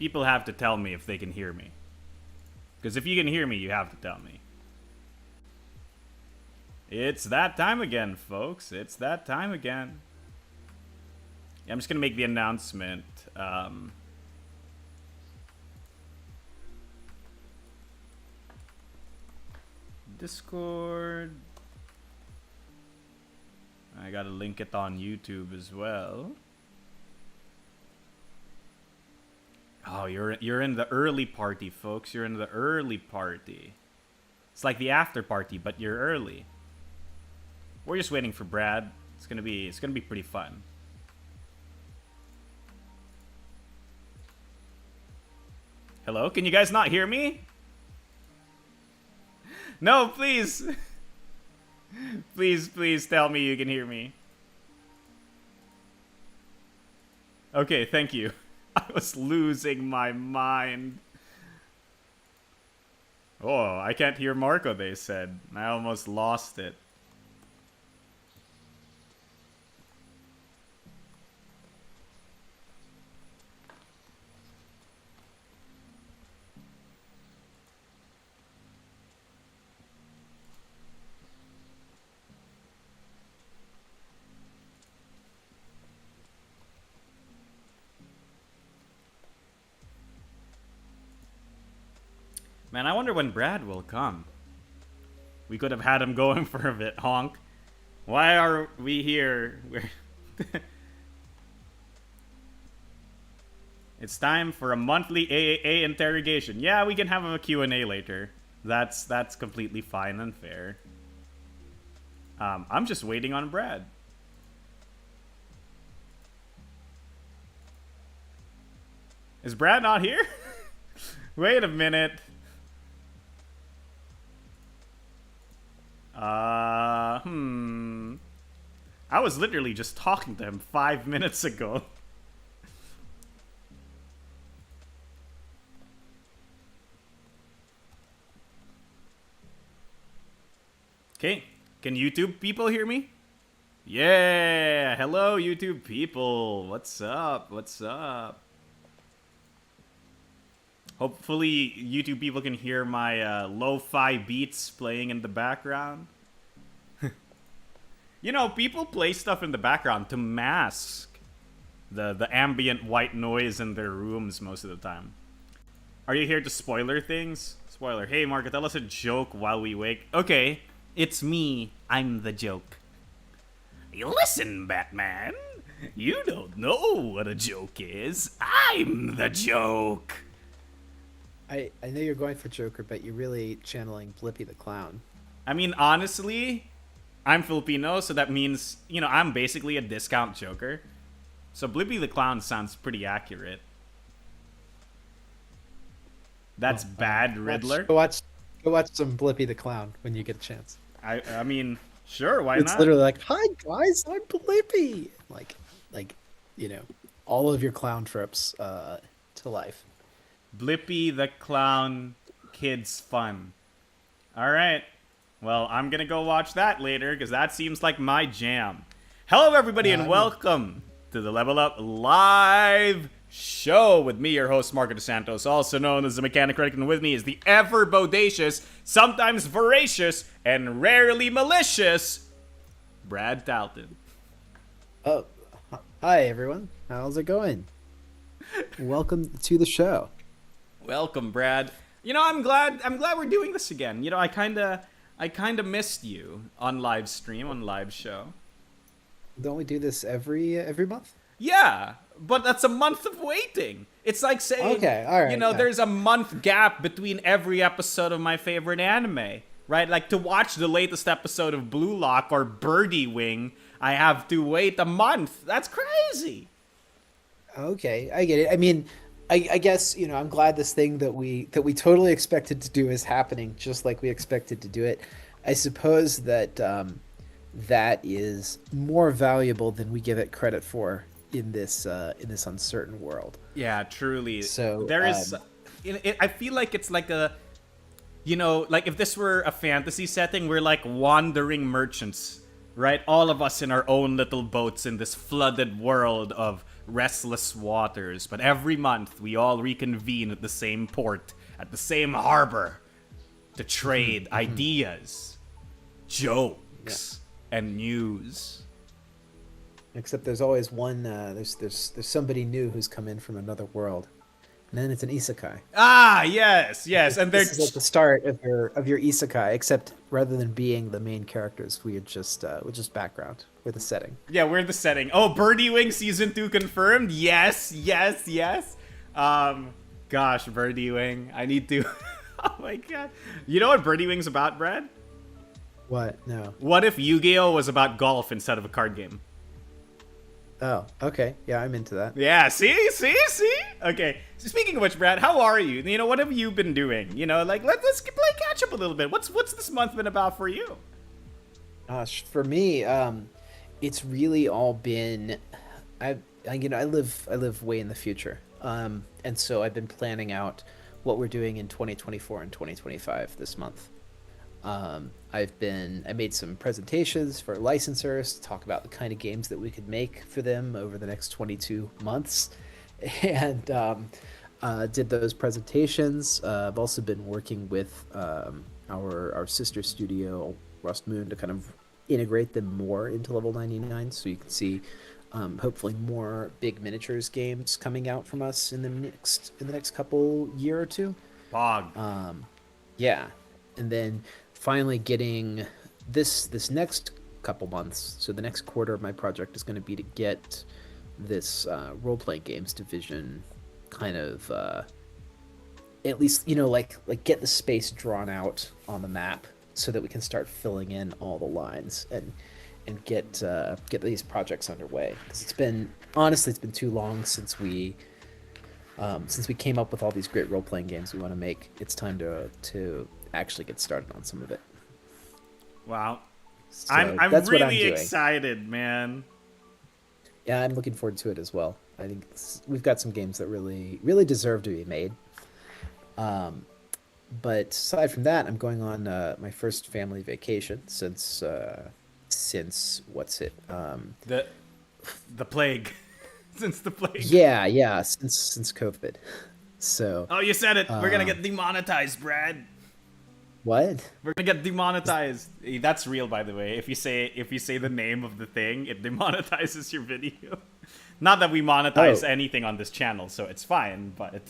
People have to tell me if they can hear me. Because if you can hear me, you have to tell me. It's that time again, folks. It's that time again. Yeah, I'm just going to make the announcement. Discord. I gotta link it on YouTube as well. Oh, you're in the early party, folks. You're in the early party. It's like the after party, but you're early. We're just waiting for Brad. It's gonna be pretty fun. Hello? Can you guys not hear me? No, please. Please tell me you can hear me. Okay, thank you. I was losing my mind. Oh, I can't hear Marco, they said. I almost lost it. Man, I wonder when Brad will come. We could have had him going for a bit, honk. Why are we here? It's time for a monthly AAA interrogation. Yeah, we can have a Q&A later. That's completely fine and fair. I'm just waiting on Brad. Is Brad not here? Wait a minute. I was literally just talking to him 5 minutes ago. Okay, can YouTube people hear me? Yeah, hello YouTube people. What's up? What's up? Hopefully YouTube people can hear my lo-fi beats playing in the background. You know, people play stuff in the background to mask the ambient white noise in their rooms most of the time. Are you here to spoiler things? Spoiler. Hey, Marco, tell us a joke while we wake. Okay, it's me. I'm the joke. Listen, Batman. You don't know what a joke is. I'm the joke. I know you're going for Joker, but you're really channeling Blippi the Clown. I mean, honestly, I'm Filipino, so that means, you know, I'm basically a discount Joker. So Blippi the Clown sounds pretty accurate. That's bad, Riddler. Go watch some Blippi the Clown when you get a chance. I mean, sure, why It's not? literally like, "Hi guys, I'm Blippi." Like, you know, all of your clown trips to life. Blippi the Clown Kids Fun. Alright. Well, I'm gonna go watch that later, because that seems like my jam. Hello, everybody, and welcome to the Level Up Live Show with me, your host, Marco DeSantos, also known as the Mechanic Critic, and with me is the ever bodacious, sometimes voracious, and rarely malicious, Brad Talton. Oh, hi everyone. How's it going? Welcome to the show. Welcome, Brad. You know, I'm glad we're doing this again. You know, I kinda missed you on live stream, on live show. Don't we do this every month? Yeah, but that's a month of waiting. It's like saying, Okay, all right, you know, yeah. there's a month gap between every episode of my favorite anime, right? Like, to watch the latest episode of Blue Lock or Birdie Wing, I have to wait a month. That's crazy. Okay, I get it. I mean, I guess, you know, I'm glad this thing that we totally expected to do is happening just like we expected to do it. I suppose that that is more valuable than we give it credit for in this uncertain world. Yeah, truly. So, there is, I feel like it's like a, you know, like if this were a fantasy setting, we're like wandering merchants, right? All of us in our own little boats in this flooded world of restless waters, but every month we all reconvene at the same port, at the same harbor, to trade ideas, jokes, and news. Except there's always one. There's somebody new who's come in from another world, and then it's an isekai. Ah, yes, and they're This is like the start of your isekai, except rather than being the main characters, we're just background. We're the setting. yeah, we're the setting. Oh, Birdie Wing season 2 confirmed. Yes. Gosh, Birdie Wing, I need to. Oh my god, you know what Birdie Wing's about, Brad? What? No. What if Yu-Gi-Oh was about golf instead of a card game? Oh, okay. Yeah, I'm into that. Yeah, see? Okay, so speaking of which, Brad, how are you? You know, what have you been doing? You know, like, let's play catch up a little bit. What's this month been about for you? For me, it's really all been, I live way in the future, and so I've been planning out what we're doing in 2024 and 2025 this month. I made some presentations for licensors to talk about the kind of games that we could make for them over the next 22 months, and did those presentations. I've also been working with our sister studio, Rust Moon, to kind of integrate them more into Level 99, so you can see hopefully more big miniatures games coming out from us in the next couple year or two. Pog. Yeah, and then finally getting this next couple months. So the next quarter of my project is going to be to get this role-playing games division kind of at least, you know, like get the space drawn out on the map so that we can start filling in all the lines and get these projects underway. Because it's been too long since we came up with all these great role-playing games we want to make. It's time to actually get started on some of it. Wow. So I'm that's what I'm really doing. excited, man. Yeah, I'm looking forward to it as well. I think we've got some games that really deserve to be made. But aside from that, I'm going on my first family vacation since what's it? The plague. Since the plague. Yeah, since COVID. So. Oh, you said it. We're gonna get demonetized, Brad. What? We're gonna get demonetized. That's real, by the way. If you say the name of the thing, it demonetizes your video. Not that we monetize anything on this channel, so it's fine. But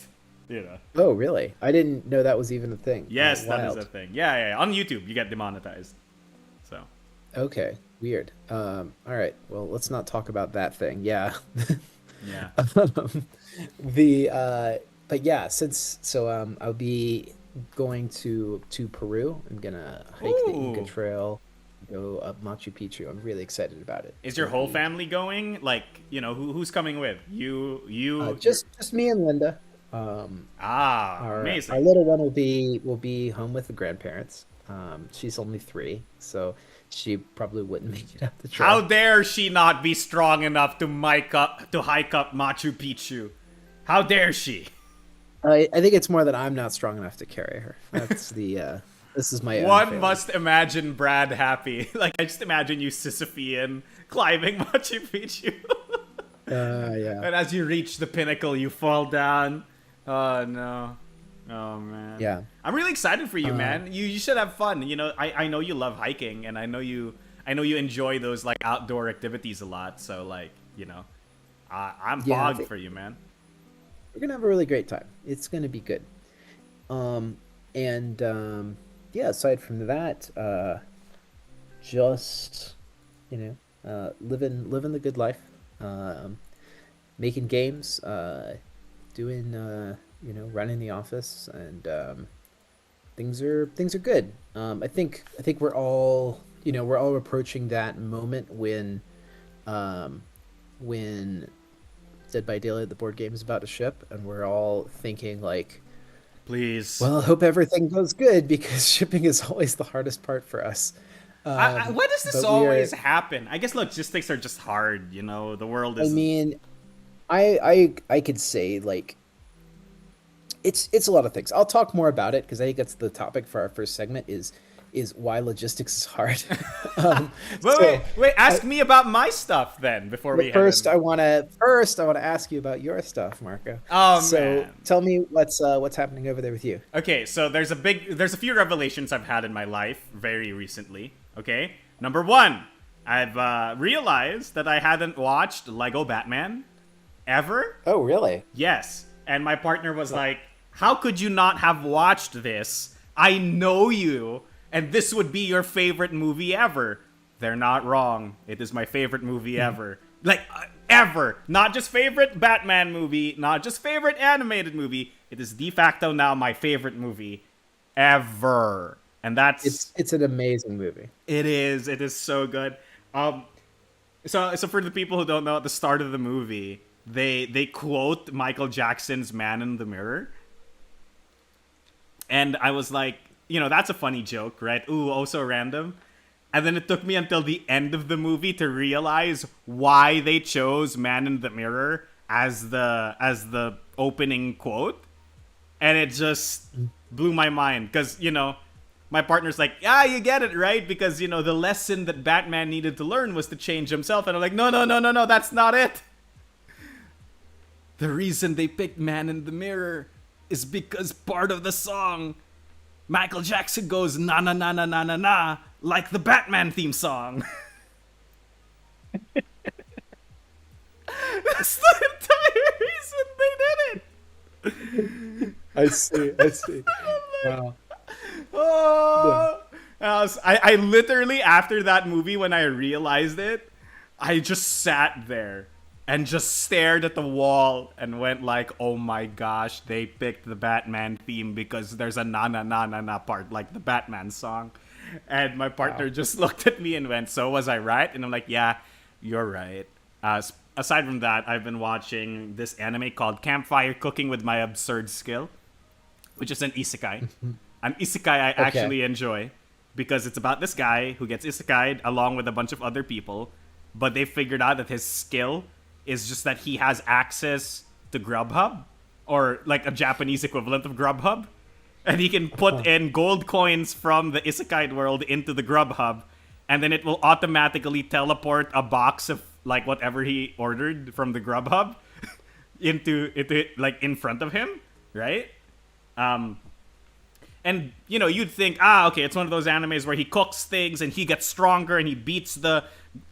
you know. Oh, really? I didn't know that was even a thing. Yes, Oh, that is wild. a thing. Yeah. On YouTube, you get demonetized. So. Okay, weird. All right. Well, let's not talk about that thing. Yeah. Yeah. But yeah, I'll be going to Peru. I'm gonna hike the Inca Ooh. Trail, go up Machu Picchu. I'm really excited about it. Is your whole family going? Like, you know, who's coming with? You. Just me and Linda. Amazing. Our little one will be home with the grandparents. She's only 3, so she probably wouldn't make it up the trail. How dare she not be strong enough to hike up Machu Picchu? How dare she? I think it's more that I'm not strong enough to carry her. That's this is my own One failing. must imagine Brad happy. Like, I just imagine you Sisyphean climbing Machu Picchu. Yeah. And as you reach the pinnacle, you fall down. Oh, no. Oh, man. Yeah. I'm really excited for you, man. You should have fun. You know, I know you love hiking, and I know you enjoy those, like, outdoor activities a lot. So, like, you know, I'm Yeah, I fogged think- for you, man. We're gonna have a really great time. It's gonna be good. Yeah. Aside from that, just living the good life, making games, doing running the office, and things are good. I think we're all approaching that moment when Dead by Daylight, the board game, is about to ship, and we're all thinking like, Please. well, I hope everything goes good, because shipping is always the hardest part for us. Why does this but always happen? I guess logistics are just hard, you know. The world is. I mean, I could say, like, it's a lot of things. I'll talk more about it because I think that's the topic for our first segment. Is is why logistics is hard. um, Wait, so wait. I, Ask me about my stuff then before we but head in. first I want to ask you about your stuff, Marco. Oh So man. tell me what's happening over there with you. Okay, so there's a few revelations I've had in my life very recently. Okay, number one, I've realized that I hadn't watched Lego Batman ever. Oh, really? Yes, and my partner was like, "How could you not have watched this? I know you, and this would be your favorite movie ever." They're not wrong. It is my favorite movie ever. Like, ever. Not just favorite Batman movie, not just favorite animated movie. It is de facto now my favorite movie ever. And that's It's an amazing movie. it is. It is so good. So for the people who don't know, at the start of the movie, they quote Michael Jackson's "Man in the Mirror," and I was like, that's a funny joke, right? Ooh, oh so random. And then it took me until the end of the movie to realize why they chose "Man in the Mirror" as the opening quote, and it just blew my mind because my partner's like, "Yeah, you get it, right? Because the lesson that Batman needed to learn was to change himself," and I'm like, "No, no, no, no, no, that's not it. The reason they picked "Man in the Mirror" is because part of the song, Michael Jackson goes na na na na na na na like the Batman theme song." That's the entire reason they did it. I see. I see. Wow. Oh, I literally, after that movie, when I realized it, I just sat there and just stared at the wall and went like, "Oh my gosh, they picked the Batman theme because there's a na na na na na part like the Batman song." And my partner just looked at me and went, "So was I right?" And I'm like, "Yeah, you're right." Aside from that, I've been watching this anime called Campfire Cooking with My Absurd Skill, which is an isekai. An isekai I actually enjoy because it's about this guy who gets isekai'd along with a bunch of other people, but they figured out that his skill is just that he has access to Grubhub, or like a Japanese equivalent of Grubhub, and he can put in gold coins from the isekai world into the Grubhub, and then it will automatically teleport a box of like whatever he ordered from the Grubhub into like in front of him, right? And you'd think, okay, it's one of those animes where he cooks things and he gets stronger and he beats the,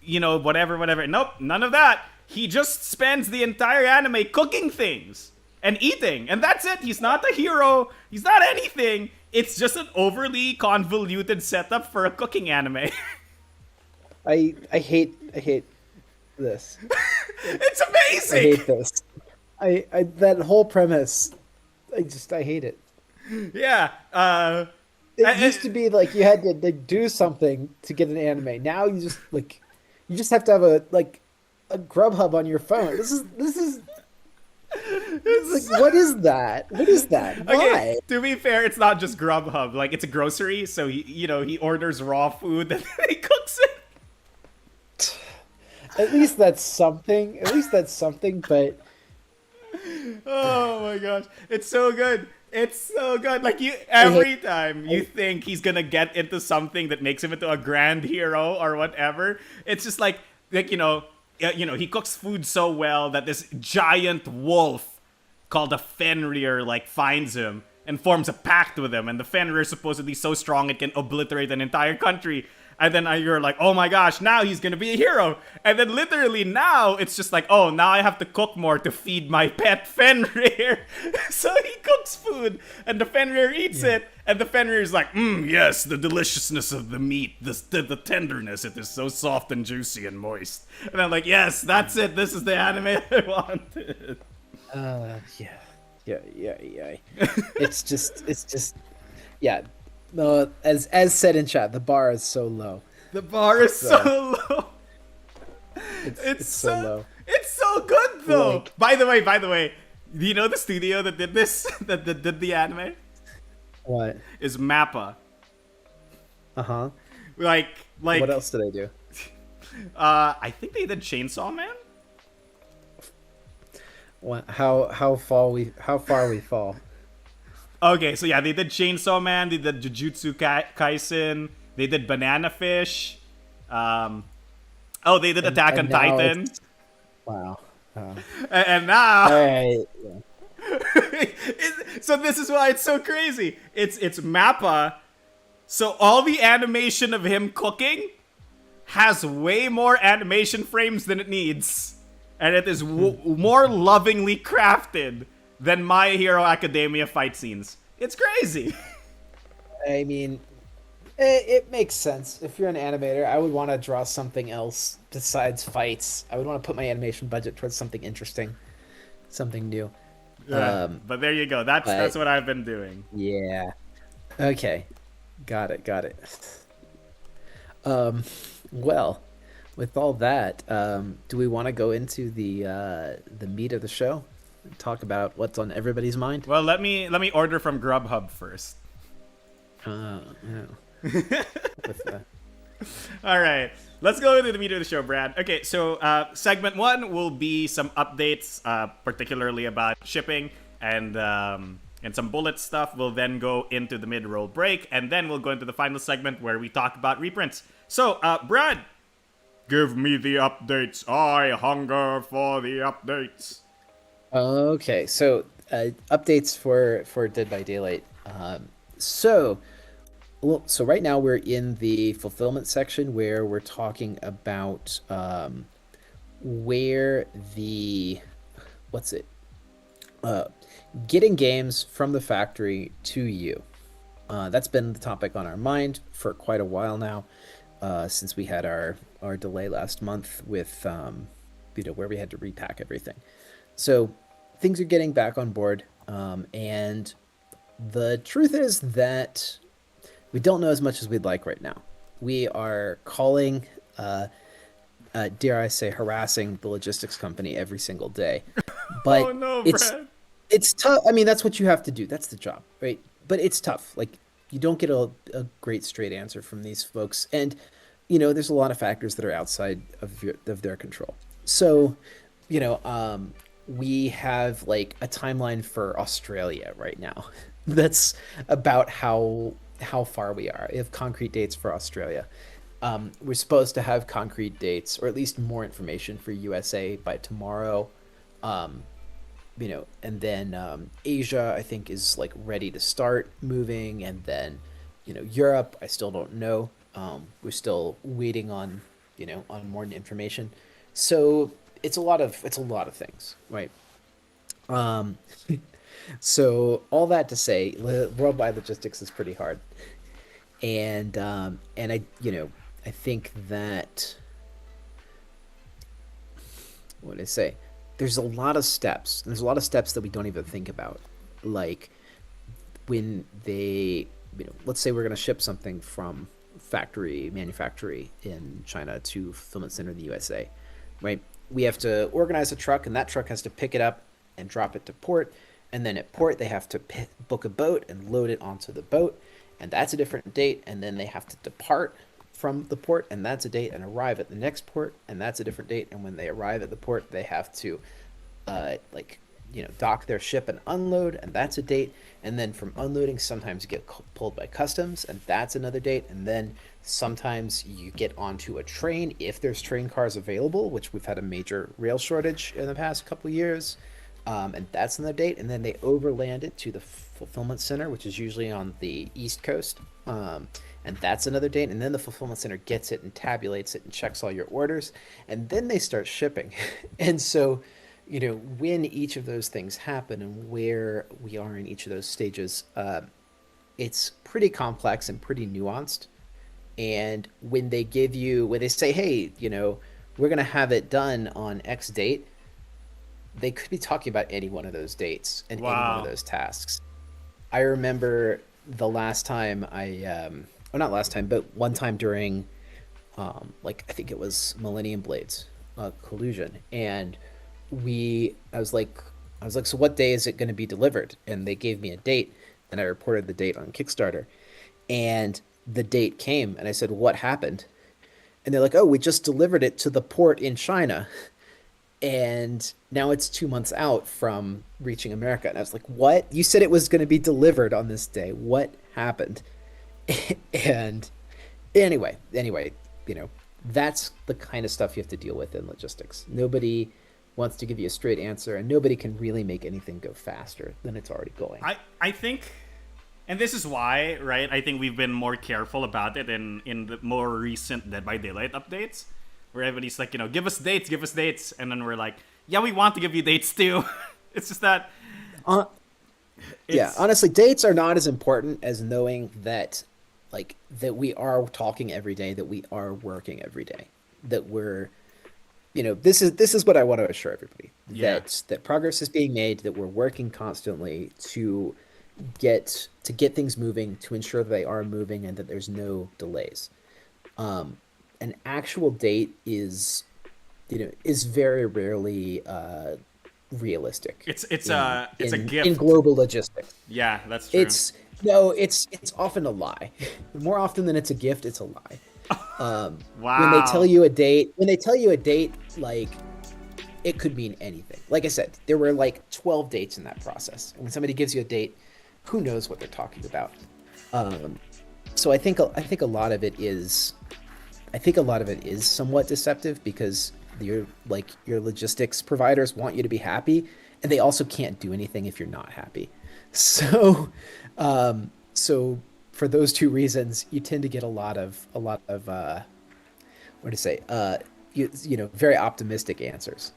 whatever. Nope, none of that. He just spends the entire anime cooking things and eating, and that's it. He's not a hero. He's not anything. It's just an overly convoluted setup for a cooking anime. I hate this. It's I amazing. hate this. I that whole premise. I hate it. Yeah. It used to be like you had to like, do something to get an anime. Now you just have to have a Grubhub on your phone. This is like what is that? What is that? Why? Okay, to be fair, it's not just Grubhub. Like, it's a grocery, so he orders raw food and then he cooks it. At least that's something. But Oh my gosh, it's so good. It's so good. Like, every time you think he's gonna get into something that makes him into a grand hero or whatever, it's just like he cooks food so well that this giant wolf called a Fenrir like finds him and forms a pact with him, and the Fenrir is supposedly so strong it can obliterate an entire country. And then you're like, oh my gosh, now he's gonna be a hero. And then literally now it's just like, oh, now I have to cook more to feed my pet Fenrir. So he cooks food, and the Fenrir eats it, and the Fenrir is like, yes, the deliciousness of the meat, the tenderness, it is so soft and juicy and moist. And I'm like, yes, that's it. This is the anime I wanted. yeah. It's just yeah. No, as said in chat, the bar is so low. The bar is so low. It's so low. It's so good though. Like- By the way, do you know the studio that did this? that did the anime? What? Is Mappa. Uh-huh. Like What else did I do? I think they did Chainsaw Man. How far we fall? Okay, so yeah, they did Chainsaw Man, they did Jujutsu Kaisen, they did Banana Fish. Um, oh, they did Attack on And now Titan, it's wow. and now. All right. Yeah. So this is why it's so crazy. It's Mappa. So all the animation of him cooking has way more animation frames than it needs, and it is more lovingly crafted than My Hero Academia fight scenes. It's crazy. I mean, it makes sense. If you're an animator, I would want to draw something else besides fights. I would want to put my animation budget towards something interesting, something new. But there you go. That's what I've been doing. Yeah. Okay. Got it. Got it. Well, with all that, do we want to go into the meat of the show and talk about what's on everybody's mind? Well, let me order from Grubhub first. Yeah. With, All right, let's go into the meat of the show, Brad. Okay, so segment one will be some updates, particularly about shipping and some bullet stuff. We'll then go into the mid-roll break, and then we'll go into the final segment where we talk about reprints. So, Brad, give me the updates. I hunger for the updates. Okay, so updates for Dead by Daylight. So, well, so right now we're in the fulfillment section where we're talking about where the what's it? Getting games from the factory to you. That's been the topic on our mind for quite a while now, since we had our delay last month with where we had to repack everything. So things are getting back on board, and the truth is that we don't know as much as we'd like right now. We are calling, dare I say, harassing the logistics company every single day. But Oh no, it's Brad. it's tough. I mean, that's what you have to do. That's the job, right? But it's tough. Like you don't get a great straight answer from these folks, and there's a lot of factors that are outside of their control. So, we have like a timeline for Australia right now. That's about how far we are. We have concrete dates for Australia. We're supposed to have concrete dates, or at least more information for USA by tomorrow. And then Asia, I think, is like ready to start moving, and then Europe, I still don't know. We're still waiting on on more information. So it's a lot of things, right? Um, so all that to say, worldwide logistics is pretty hard, and I think that what did I say? There's a lot of steps. There's a lot of steps that we don't even think about, like when they, let's say we're going to ship something from manufactory in China to fulfillment center in the USA, right? We have to organize a truck, and that truck has to pick it up and drop it to port, and then at port they have to book a boat and load it onto the boat, and that's a different date, and then they have to depart from the port, and that's a date, and arrive at the next port, and that's a different date, and when they arrive at the port they have to dock their ship and unload, and that's a date, and then from unloading sometimes you get pulled by customs, and that's another date, and then sometimes you get onto a train if there's train cars available, which we've had a major rail shortage in the past couple of years, and that's another date, and then they overland it to the fulfillment center, which is usually on the East Coast, and that's another date, and then the fulfillment center gets it and tabulates it and checks all your orders, and then they start shipping. And so when each of those things happen and where we are in each of those stages, it's pretty complex and pretty nuanced. And when they say, hey, we're going to have it done on X date, they could be talking about any one of those dates and any one of those tasks. I remember the last time well, not last time, but one time during, I think it was Millennium Blades Collusion, and I was like, so what day is it going to be delivered? And they gave me a date, and I reported the date on Kickstarter, and the date came, and I said, what happened? And they're like, oh, we just delivered it to the port in China. and now it's 2 months out from reaching America. And I was like, what? You said it was going to be delivered on this day. What happened? And anyway, you know, that's the kind of stuff you have to deal with in logistics. Nobody wants to give you a straight answer, and nobody can really make anything go faster than it's already going. I think, and this is why, right? I think we've been more careful about it in the more recent Dead by Daylight updates, where everybody's like, give us dates, and then we're like, yeah, we want to give you dates too. It's just that. Uh, yeah, honestly, dates are not as important as knowing that, like, that we are talking every day, that we are working every day, that we're, this is what I want to assure everybody, Yeah. that progress is being made, that we're working constantly to get things moving, to ensure that they are moving, and that there's no delays. An actual date is very rarely realistic It's a in gift. global logistics. Yeah, that's true. It's no, it's often a lie. More often than it's a gift, it's a lie. When they Wow. tell you a date, like, it could mean anything. Like I said, there were like 12 dates in that process. And when somebody gives you a date, who knows what they're talking about? So I think a lot of it is somewhat deceptive, because your logistics providers want you to be happy, and they also can't do anything if you're not happy. So so for those two reasons, you tend to get a lot of what to say, very optimistic answers.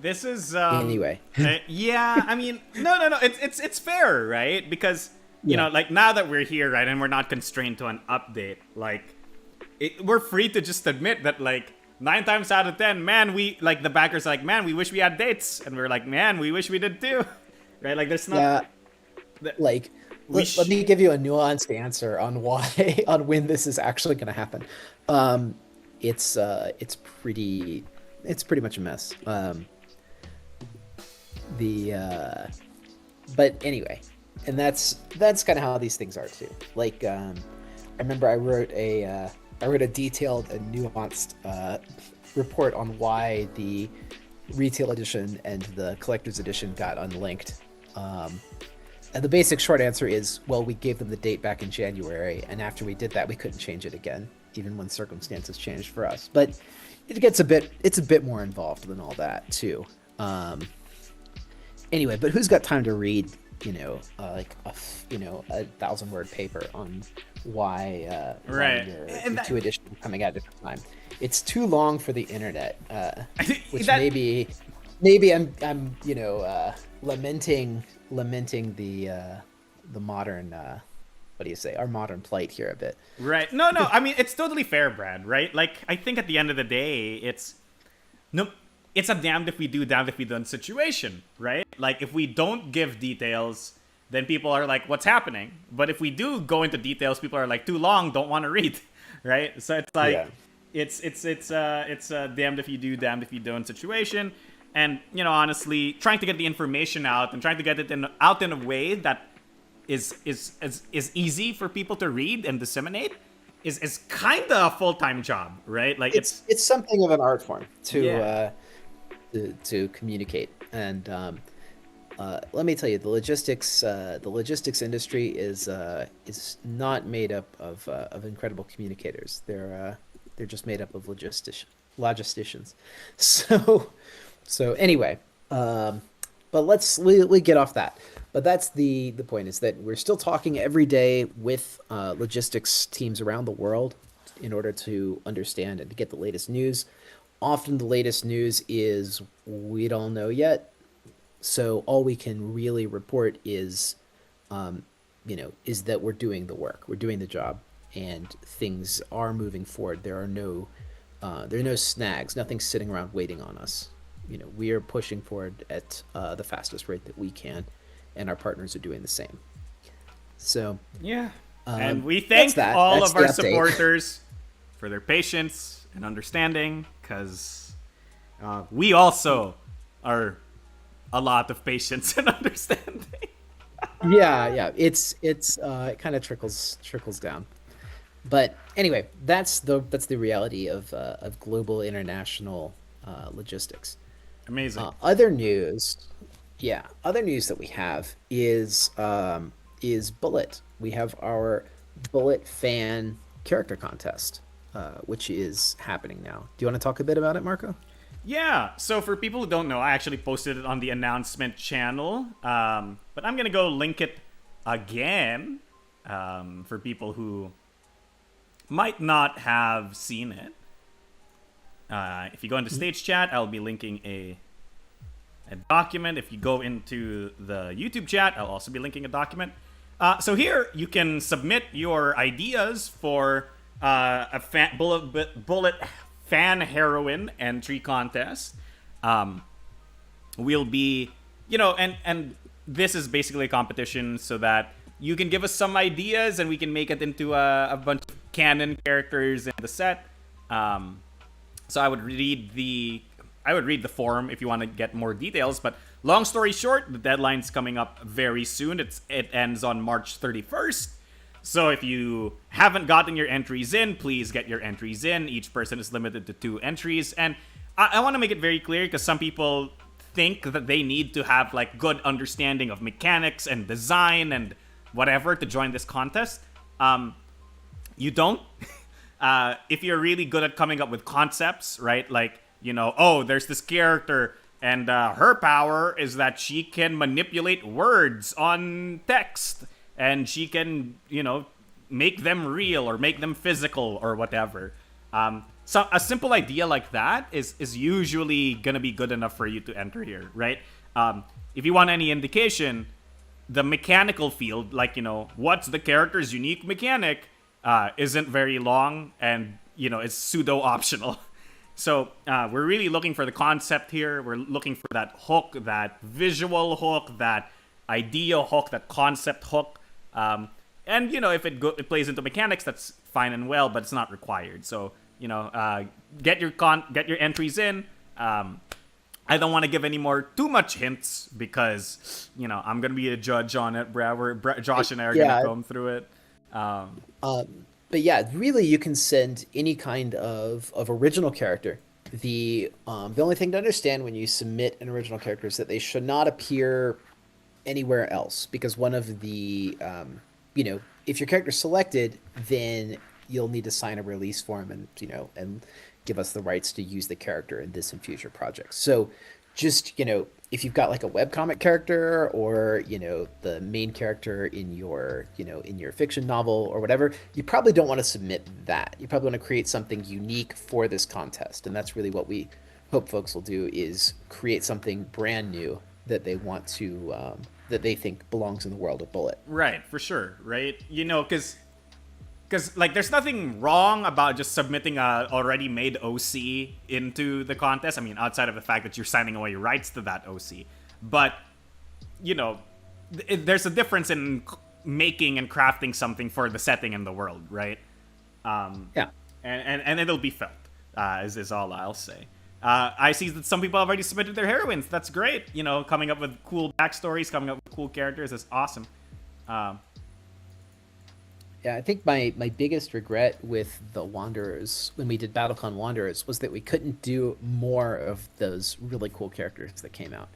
This is Anyway, yeah, I mean, no, it's fair, right? Because yeah, like now that we're here, right, and we're not constrained to an update, like we're free to just admit that, like, 9 times out of 10, man, we like the backers are like, man, we wish we had dates, and we're like, man, we wish we did too, right? Like, there's not yeah, that like we let me give you a nuanced answer on why on when this is actually going to happen. Um, it's pretty much a mess. The But anyway, and that's kind of how these things are too. Like, I remember I wrote a detailed and nuanced report on why the retail edition and the collector's edition got unlinked. And the basic short answer is, well, we gave them the date back in January, and after we did that, we couldn't change it again, even when circumstances changed for us. But it's a bit more involved than all that too. Anyway, but who's got time to read, like a 1,000-word paper on why right, your two editions are coming out at a different time? It's too long for the internet, which that maybe I'm lamenting the modern what do you say, our modern plight here a bit. right. No, I mean, it's totally fair, Brad. Right? Like, I think at the end of the day, no, it's a damned if we do, damned if we don't situation, right? Like, if we don't give details, then people are like, what's happening? But if we do go into details, people are like, too long, don't want to read, right? So it's like, Yeah. it's a damned if you do, damned if you don't situation. And, honestly, trying to get the information out and trying to get it out in a way that is easy for people to read and disseminate is kind of a full-time job, right? Like, It's something of an art form Yeah. to communicate. And let me tell you, the logistics industry is not made up of incredible communicators. They're just made up of logisticians. So anyway, but we get off that. But that's the point, is that we're still talking every day with logistics teams around the world in order to understand and to get the latest news. Often the latest news is, we don't know yet. So all we can really report is that we're doing the work, we're doing the job, and things are moving forward. There are no snags, nothing's sitting around waiting on us. We are pushing forward at the fastest rate that we can, and our partners are doing the same. So Yeah. And um, we that's thank that. all That's of the our update. supporters for their patience and understanding, because we also are a lot of patience and understanding. Yeah. It kind of trickles down. But anyway, that's the reality of global international logistics. Amazing. Other news, yeah, other news that we have is Bullet. We have our Bullet fan character contest, which is happening now. Do you want to talk a bit about it, Marco? Yeah, so for people who don't know, I actually posted it on the announcement channel, but I'm gonna go link it again for people who might not have seen it. If you go into stage chat, I'll be linking a document. If you go into the YouTube chat, I'll also be linking a document. So here you can submit your ideas for bullet fan heroine entry contest. We'll be, and this is basically a competition so that you can give us some ideas and we can make it into a bunch of canon characters in the set. So I would read the forum if you want to get more details. But long story short, the deadline's coming up very soon. It ends on March 31st. So if you haven't gotten your entries in, please get your entries in. Each person is limited to 2 entries. And I want to make it very clear because some people think that they need to have like good understanding of mechanics and design and whatever to join this contest. You don't. If you're really good at coming up with concepts, right? Like, there's this character and her power is that she can manipulate words on text and she can, make them real or make them physical or whatever. So a simple idea like that is usually going to be good enough for you to enter here, right? If you want any indication, the mechanical field, like, what's the character's unique mechanic, isn't very long and, it's pseudo optional. So we're really looking for the concept here. We're looking for that hook, that visual hook, that idea hook, that concept hook. And, if it plays into mechanics, that's fine and well, but it's not required. So, get your entries in. I don't want to give any too much hints because, I'm going to be a judge on it. Josh and I are going to comb through it. But yeah, really, you can send any kind of original character. The only thing to understand when you submit an original character is that they should not appear anywhere else, because one of the if your character's selected, then you'll need to sign a release form and give us the rights to use the character in this and future projects. So just if you've got like a webcomic character or the main character in your in your fiction novel or whatever, you probably don't want to submit that. You probably want to create something unique for this contest, and that's really what we hope folks will do, is create something brand new that they want to that they think belongs in the world of Bullet. Right, for sure, right? Because like there's nothing wrong about just submitting a already made OC into the contest. I mean, outside of the fact that you're signing away rights to that OC. But, there's a difference in making and crafting something for the setting and the world, right? Yeah. And it'll be felt, is all I'll say. I see that some people have already submitted their heroines. That's great. Coming up with cool backstories, coming up with cool characters is awesome. Yeah, I think my biggest regret with the Wanderers, when we did BattleCon Wanderers, was that we couldn't do more of those really cool characters that came out,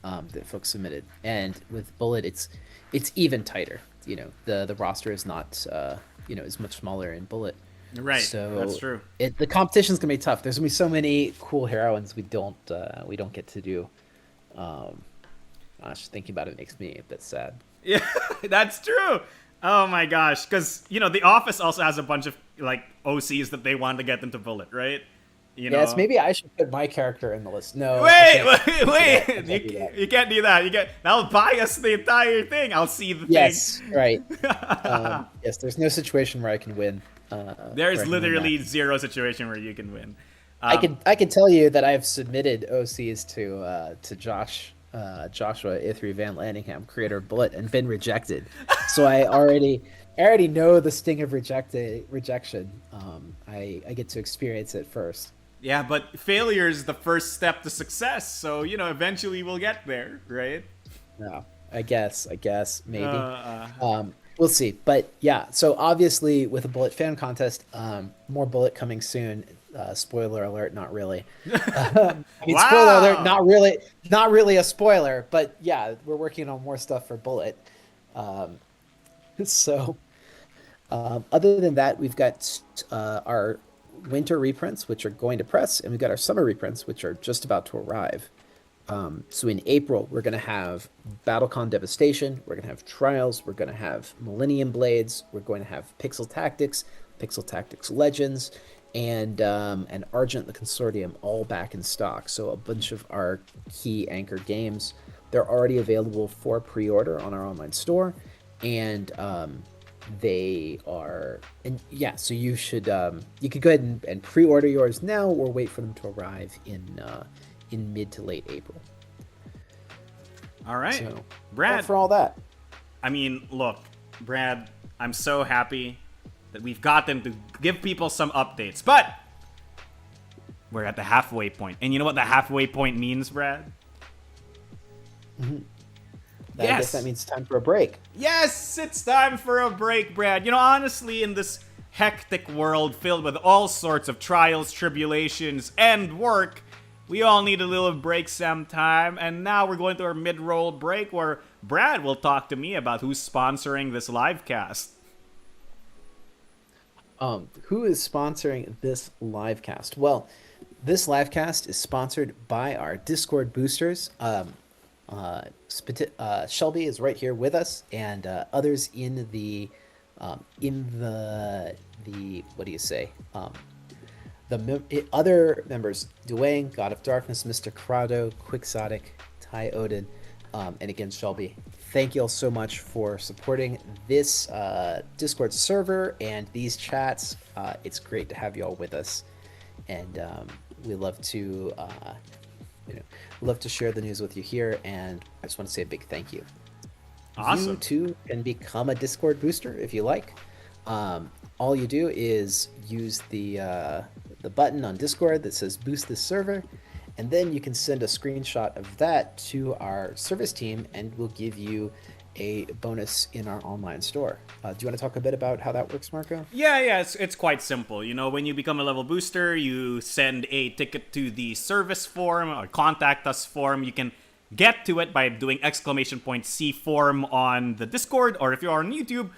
that folks submitted. And with Bullet, it's even tighter. The roster is not is much smaller in Bullet. Right, so that's true. The competition's gonna be tough. There's gonna be so many cool heroines we don't get to do. Just thinking about it makes me a bit sad. Yeah, that's true. Oh my gosh, because The Office also has a bunch of like OCs that they want to get into Bullet, right? Yes, maybe I should put my character in the list. No, wait! You can't do that. That'll bias the entire thing. I'll see the thing. Yes, right. Yes, there's no situation where I can win. There's literally zero situation where you can win. I can tell you that I've submitted OCs to Joshua Ithry Van Landingham, creator of Bullet, and been rejected. So I already know the sting of rejection. I get to experience it first. Yeah, but failure is the first step to success. So eventually we'll get there, right? No, I guess maybe. We'll see. But yeah, so obviously with a Bullet fan contest, more Bullet coming soon. Spoiler alert, not really. I mean, spoiler alert, Wow. not really a spoiler, but yeah, we're working on more stuff for Bullet. Um, so, other than that, we've got our winter reprints, which are going to press, and we've got our summer reprints, which are just about to arrive. So in April, we're going to have BattleCon Devastation, we're going to have Trials, we're going to have Millennium Blades, we're going to have Pixel Tactics Legends, and Argent the Consortium all back in stock. So a bunch of our key anchor games, they're already available for pre-order on our online store, and they are, and yeah, so you could go ahead and pre-order yours now or wait for them to arrive in mid to late April. All right. So, Brad, for all that. I mean, look, Brad, I'm so happy that we've gotten to give people some updates, but we're at the halfway point. And you know what the halfway point means, Brad? I guess that means time for a break. Yes, it's time for a break, Brad. You know, honestly, in this hectic world filled with all sorts of trials, tribulations, and work, we all need a little break sometime. And now we're going to our mid-roll break where Brad will talk to me about who's sponsoring this live cast. Who is sponsoring this live cast? Well, this live cast is sponsored by our Discord boosters. Shelby is right here with us, and others in the what do you say? Other members: Dwayne, God of Darkness, Mr. Crowdo, Quixotic, Ty Odin, and again Shelby. Thank you all so much for supporting this Discord server and these chats. It's great to have you all with us, and we love to love to share the news with you here. And I just want to say a big thank you. Awesome. You too can become a Discord booster if you like. All you do is use the button on Discord that says "Boost this server," and then you can send a screenshot of that to our service team, and we'll give you a bonus in our online store. Do you want to talk a bit about how that works, Marco? Yeah, it's quite simple. You know, when you become a level booster, you send a ticket to the service form or contact us form. You can get to it by doing !C form on the Discord, or if you're on YouTube,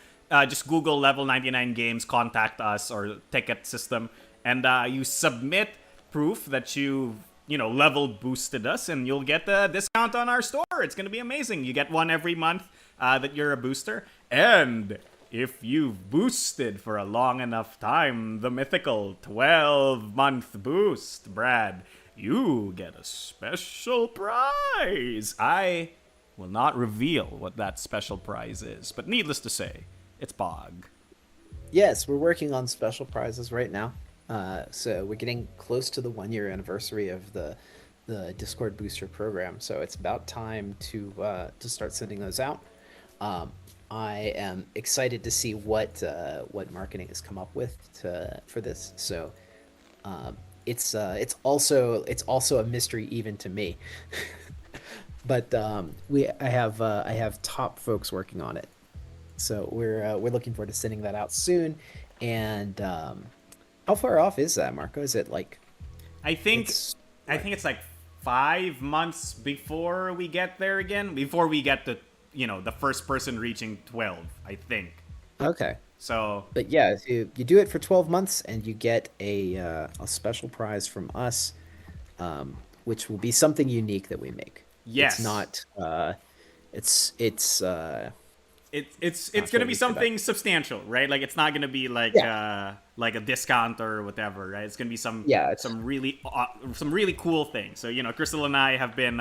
just Google Level 99 Games, contact us, or ticket system, and you submit proof that you level boosted us, and you'll get a discount on our store. It's going to be amazing. You get one every month that you're a booster. And if you've boosted for a long enough time, the mythical 12-month boost, Brad, you get a special prize. I will not reveal what that special prize is, but needless to say, it's Bog. Yes, we're working on special prizes right now. So we're getting close to the 1 year anniversary of the Discord Booster program. So it's about time to start sending those out. I am excited to see what marketing has come up with for this. So it's also a mystery even to me. But I have top folks working on it. So we're looking forward to sending that out soon. And how far off is that, Marco? Is it like? I think it's like 5 months before we get there again. Before we get to the first person reaching 12, I think. Okay. So. But yeah, you do it for 12 months, and you get a special prize from us, which will be something unique that we make. Yes. It's not. It's gonna be something substantial, right? Like it's not gonna be like a discount or whatever, right? It's gonna be some really cool thing. So Crystal and I have been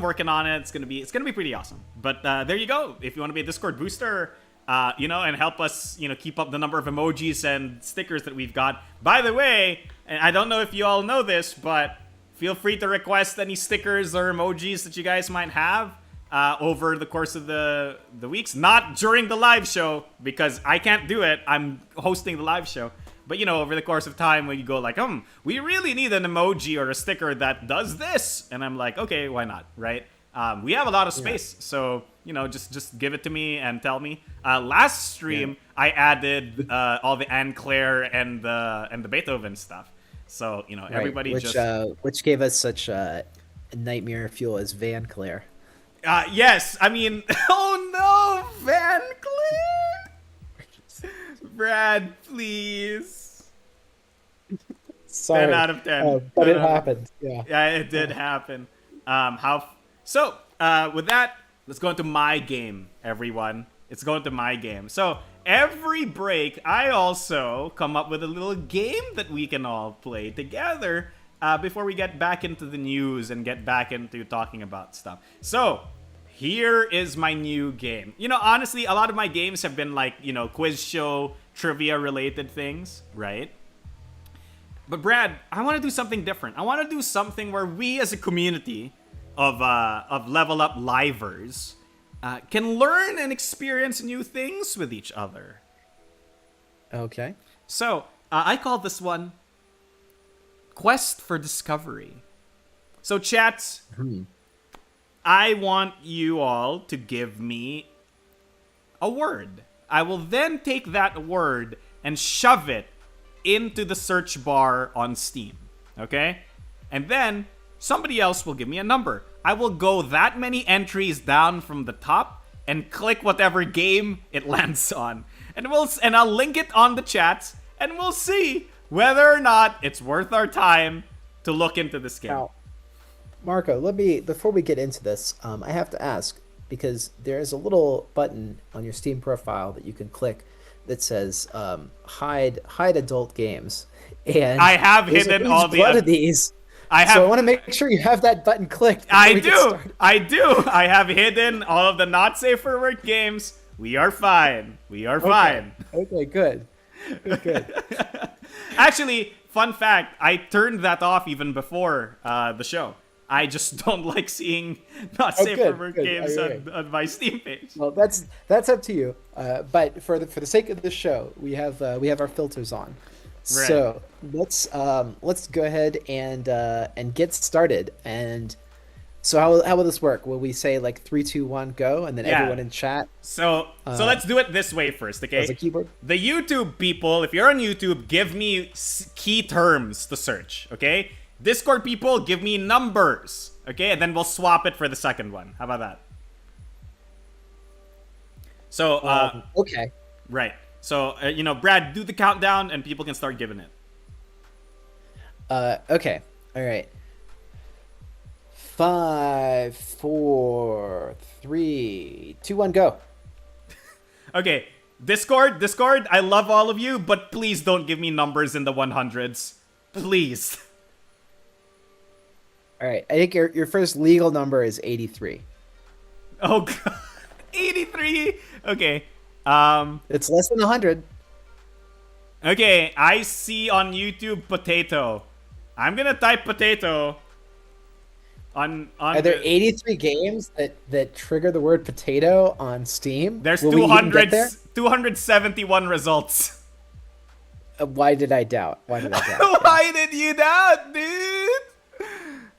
working on it. It's gonna be pretty awesome. But there you go. If you want to be a Discord booster, and help us keep up the number of emojis and stickers that we've got. By the way, and I don't know if you all know this, but feel free to request any stickers or emojis that you guys might have. Over the course of the weeks, not during the live show because I can't do it. I'm hosting the live show, but over the course of time when you go like, we really need an emoji or a sticker that does this, and I'm like, okay, why not, right? We have a lot of space, so just give it to me and tell me. Last stream, I added all the Anne Claire and the Beethoven stuff. So everybody which gave us such nightmare fuel as Van Claire. Yes, I mean, oh no, Van Claire, Brad, please. Sorry. 10 out of 10. But it happened. Yeah. Yeah, it did happen. So with that, let's go into my game, everyone. It's going to my game. So every break, I also come up with a little game that we can all play together before we get back into the news and get back into talking about stuff. So here is my new game. Honestly, a lot of my games have been like, quiz show, trivia related things, right? But Brad, I want to do something different. I want to do something where we as a community of Level Up livers can learn and experience new things with each other. Okay. So, I call this one Quest for Discovery. So, chat, I want you all to give me a word. I will then take that word and shove it into the search bar on Steam. Okay? And then somebody else will give me a number. I will go that many entries down from the top and click whatever game it lands on. And I'll link it on the chats, and we'll see whether or not it's worth our time to look into this game. Now, Marco, before we get into this, I have to ask, because there's a little button on your Steam profile that you can click that says hide adult games. And I have hidden all the of these. So I want to make sure you have that button clicked. I do. I have hidden all of the not safe for work games. We are fine. Fine. Okay, good. Actually, fun fact, I turned that off even before the show. I just don't like seeing not safe for work games on my Steam page. Well, that's up to you. But for the sake of the show, we have our filters on. Right. So let's go ahead and get started. And so how will this work? Will we say like 3, 2, 1, go, and then everyone in chat? So let's do it this way first, okay? As a keyboard. The YouTube people, if you're on YouTube, give me key terms to search, okay? Discord people, give me numbers, okay? And then we'll swap it for the second one. How about that? So okay. Right. So, Brad, do the countdown and people can start giving it. Okay. All right. 5, 4, 3, 2, 1, go. Okay. Discord, I love all of you, but please don't give me numbers in the 100s. Please. All right. I think your first legal number is 83. Oh, God. 83? Okay. It's less than 100. Okay, I see on YouTube potato. I'm gonna type potato. Are there 83 games that trigger the word potato on Steam? There's 271 results. Why did I doubt? Why did you doubt, dude?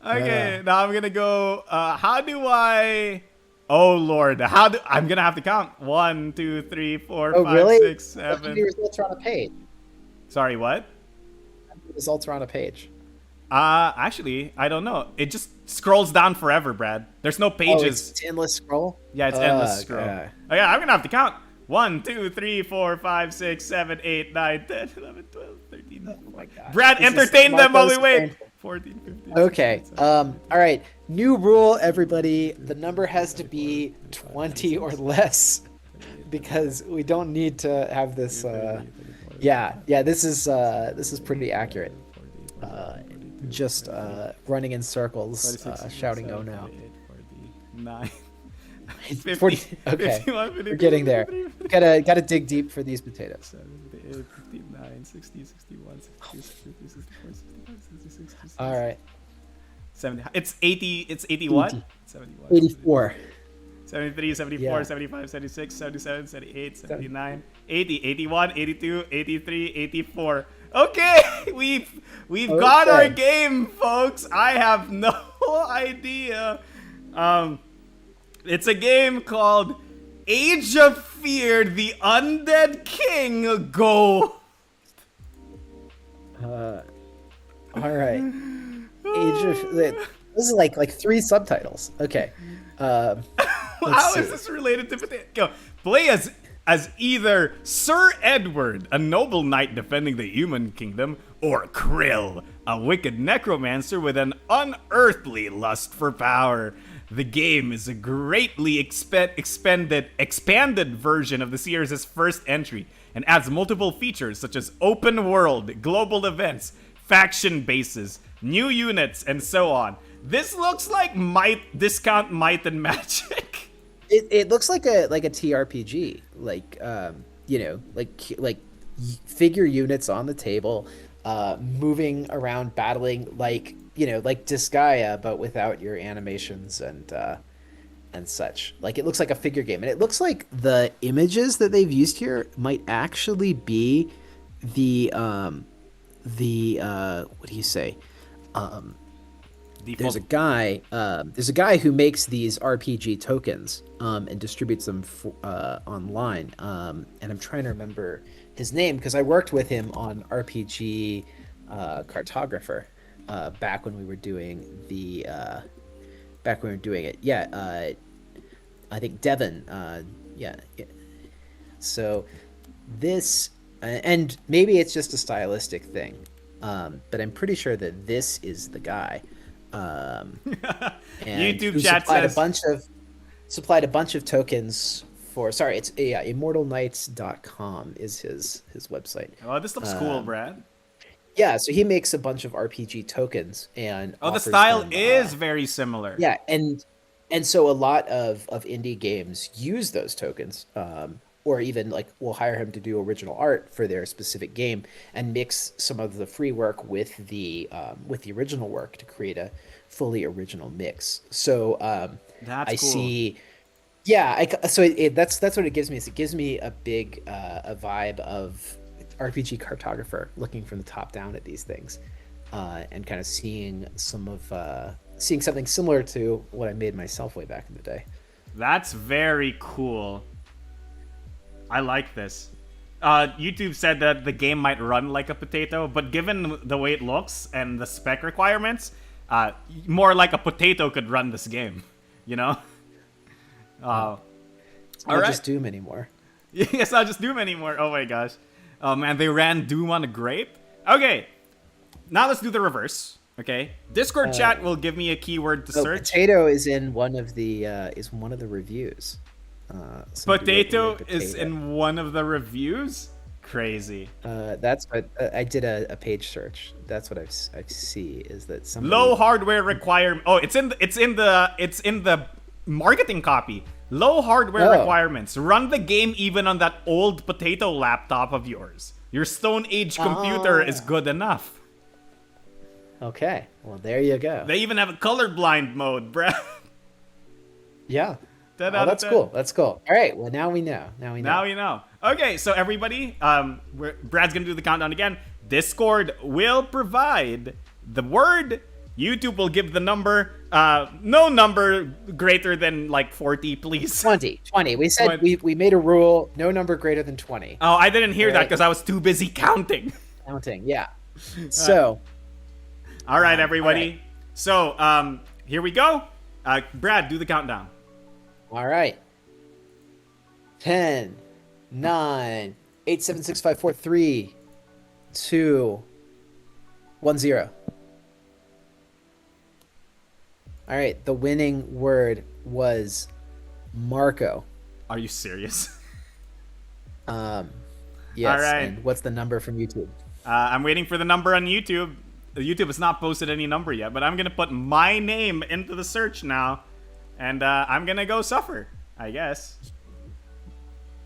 Okay, now I'm gonna go. How do I? Oh Lord, I'm gonna have to count 1, 2, 3, 4, 5, really? 6, 7. The results are on a page. Sorry, what? The results are on a page. Actually, I don't know. It just scrolls down forever, Brad. There's no pages. It's endless scroll? Yeah, it's endless scroll. Oh yeah, I'm gonna have to count. 1, 2, 3, 4, 5, 6, 7, 8, 9, 10, 11, 12, 13. Oh my God. Brad, entertain them while we wait. 14, 15. Okay. All right. New rule, everybody. The number has to be 20 or less, because we don't need to have this. Yeah. This is pretty accurate. Just running in circles, shouting "Oh no!" 9, 40. Okay, 51, we're getting there. Gotta dig deep for these potatoes. 78, 59, 60, 61, 62, 63, 64, 65, 66, 67. All right. 70. It's 80. It's 81. 71. 84. 73, 74, 75, 76, 77, 78, 79, 80, 81, 82, 83, 84. Okay, we've got our game, folks. I have no idea. It's a game called Age of Fear: The Undead King Go. All right. Age of this is like 3 subtitles. Okay. How Let's is see. this related to potato? Go. Play as either Sir Edward, a noble knight defending the human kingdom, or Krill, a wicked necromancer with an unearthly lust for power. The game is a greatly expanded version of the series' first entry and adds multiple features such as open world, global events, faction bases, new units, and so on. This looks like Discount Might and Magic. It looks like a TRPG, like figure units on the table, moving around, battling like Disgaea, but without your animations and such. Like, it looks like a figure game, and it looks like the images that they've used here might actually be the what do you say? There's a guy who makes these RPG tokens and distributes them online. And I'm trying to remember his name because I worked with him on RPG Cartographer back when we were doing it. Yeah, I think Devin. Yeah. So this, and maybe it's just a stylistic thing, but I'm pretty sure that this is the guy. And YouTube chat says supplied a bunch of tokens for. Sorry, it's immortalknights.com is his website. Oh, this looks cool, Brad. Yeah, so he makes a bunch of RPG tokens and the offers style them, is very similar. yeah, and so a lot of indie games use those tokens, or even like will hire him to do original art for their specific game and mix some of the free work with the original work to create a fully original mix. So That's I cool. see. Yeah, that's what it gives me. Is it gives me a big a vibe of RPG Cartographer, looking from the top down at these things, and kind of seeing seeing something similar to what I made myself way back in the day. That's very cool. I like this. YouTube said that the game might run like a potato, but given the way it looks and the spec requirements, more like a potato could run this game. You know? All right. just Doom anymore. Yes, I'll just Doom anymore. Oh my gosh. Oh man, they ran Doom on a grape? Okay. Now let's do the reverse. Okay. Discord chat will give me a keyword to search. Potato is in one of the reviews. Somebody wrote the Potato word is in one of the reviews? Crazy. That's what I did a page search. That's what I see is that somebody... Low hardware requirement. Oh, it's in the marketing copy. Low hardware requirements. Run the game even on that old potato laptop of yours. Your Stone Age computer is good enough. Okay, well there you go. They even have a colorblind mode, bruh. Yeah. 10 Oh, out of that's 10. cool. That's cool. All right. Well, now we know. Now you know. Okay, so everybody, Brad's gonna do the countdown again. Discord will provide the word. YouTube will give the number. No number greater than like 40, please. 20. We said 20. we made a rule. No number greater than 20. Oh, I didn't hear that Right. because I was too busy counting. Counting. Yeah. So. All right, everybody. all right. So, here we go. Brad, do the countdown. All right. 10, 9, 8, 7, 6, 5, 4, 3, 2, 1, 0. All right. The winning word was Marco. Are you serious? Yes. All right. And what's the number from YouTube? I'm waiting for the number on YouTube. YouTube has not posted any number yet, but I'm gonna put my name into the search now, and I'm gonna go suffer, I guess.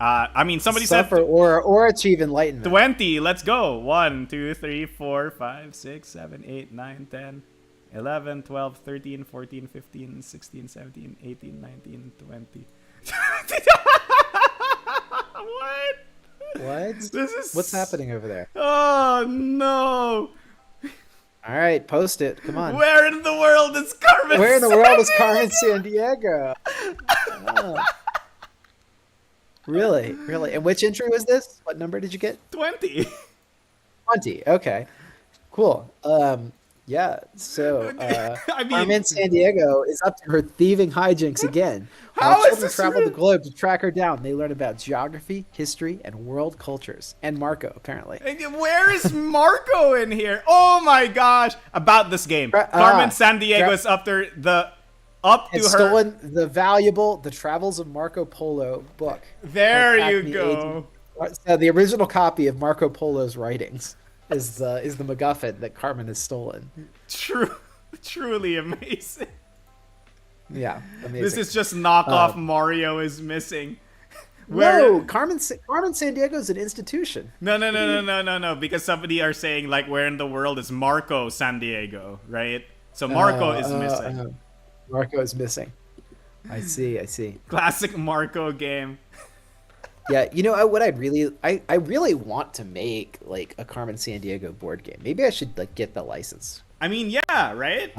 I mean, somebody Suffer said or achieve enlightenment. 20. Let's go. 1, 2, 3, 4, 5, 6, 7, 8, 9, 10, 11, 12, 13, 14, 15, 16, 17, 18, 19, 20. What? What? This is What's happening over there? Oh no! All right, post it. Come on. Where in the world is Carmen? Where in the world is Sandiego? Carmen San Diego? Oh, really? Really? And which entry was this? What number did you get? 20. 20. Okay. Cool. Yeah. So, I mean, Carmen Sandiego is up to her thieving hijinks again. While how is children this travel the real? globe to track her down, they learn about geography, history, and world cultures. And Marco, apparently. Where is Marco in here? Oh my gosh! About this game, Carmen Sandiego is up to Had her. stolen the valuable The Travels of Marco Polo book. There of you Acme go. So the original copy of Marco Polo's writings is the MacGuffin that Carmen has stolen. True, truly amazing. Yeah, amazing. This is just knockoff Mario is missing. No, Carmen Sandiego is an institution. No. Because somebody are saying like, where in the world is Marco Sandiego, right? So Marco is missing. Marco is missing. I see. Classic Marco game. Yeah, you know what I really want to make like a Carmen Sandiego board game. Maybe I should like get the license. I mean, yeah, right.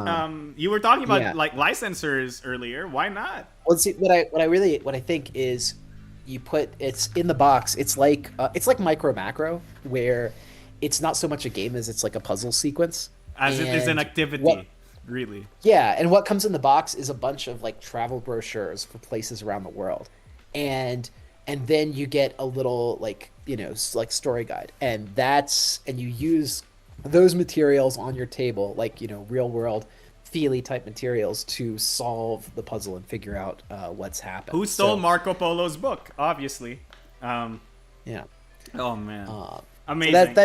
You were talking about Yeah. like licensors earlier. Why not? Well, see, what I think is it's in the box. It's like Micro Macro, where it's not so much a game as it's like a puzzle sequence. As it is an And activity, what- really. Yeah, and what comes in the box is a bunch of like travel brochures for places around the world, and then you get a little like like story guide, and you use those materials on your table, like real world feely type materials to solve the puzzle and figure out what's happened. Who stole So, Marco Polo's book? Obviously. Yeah. Oh man, So amazing.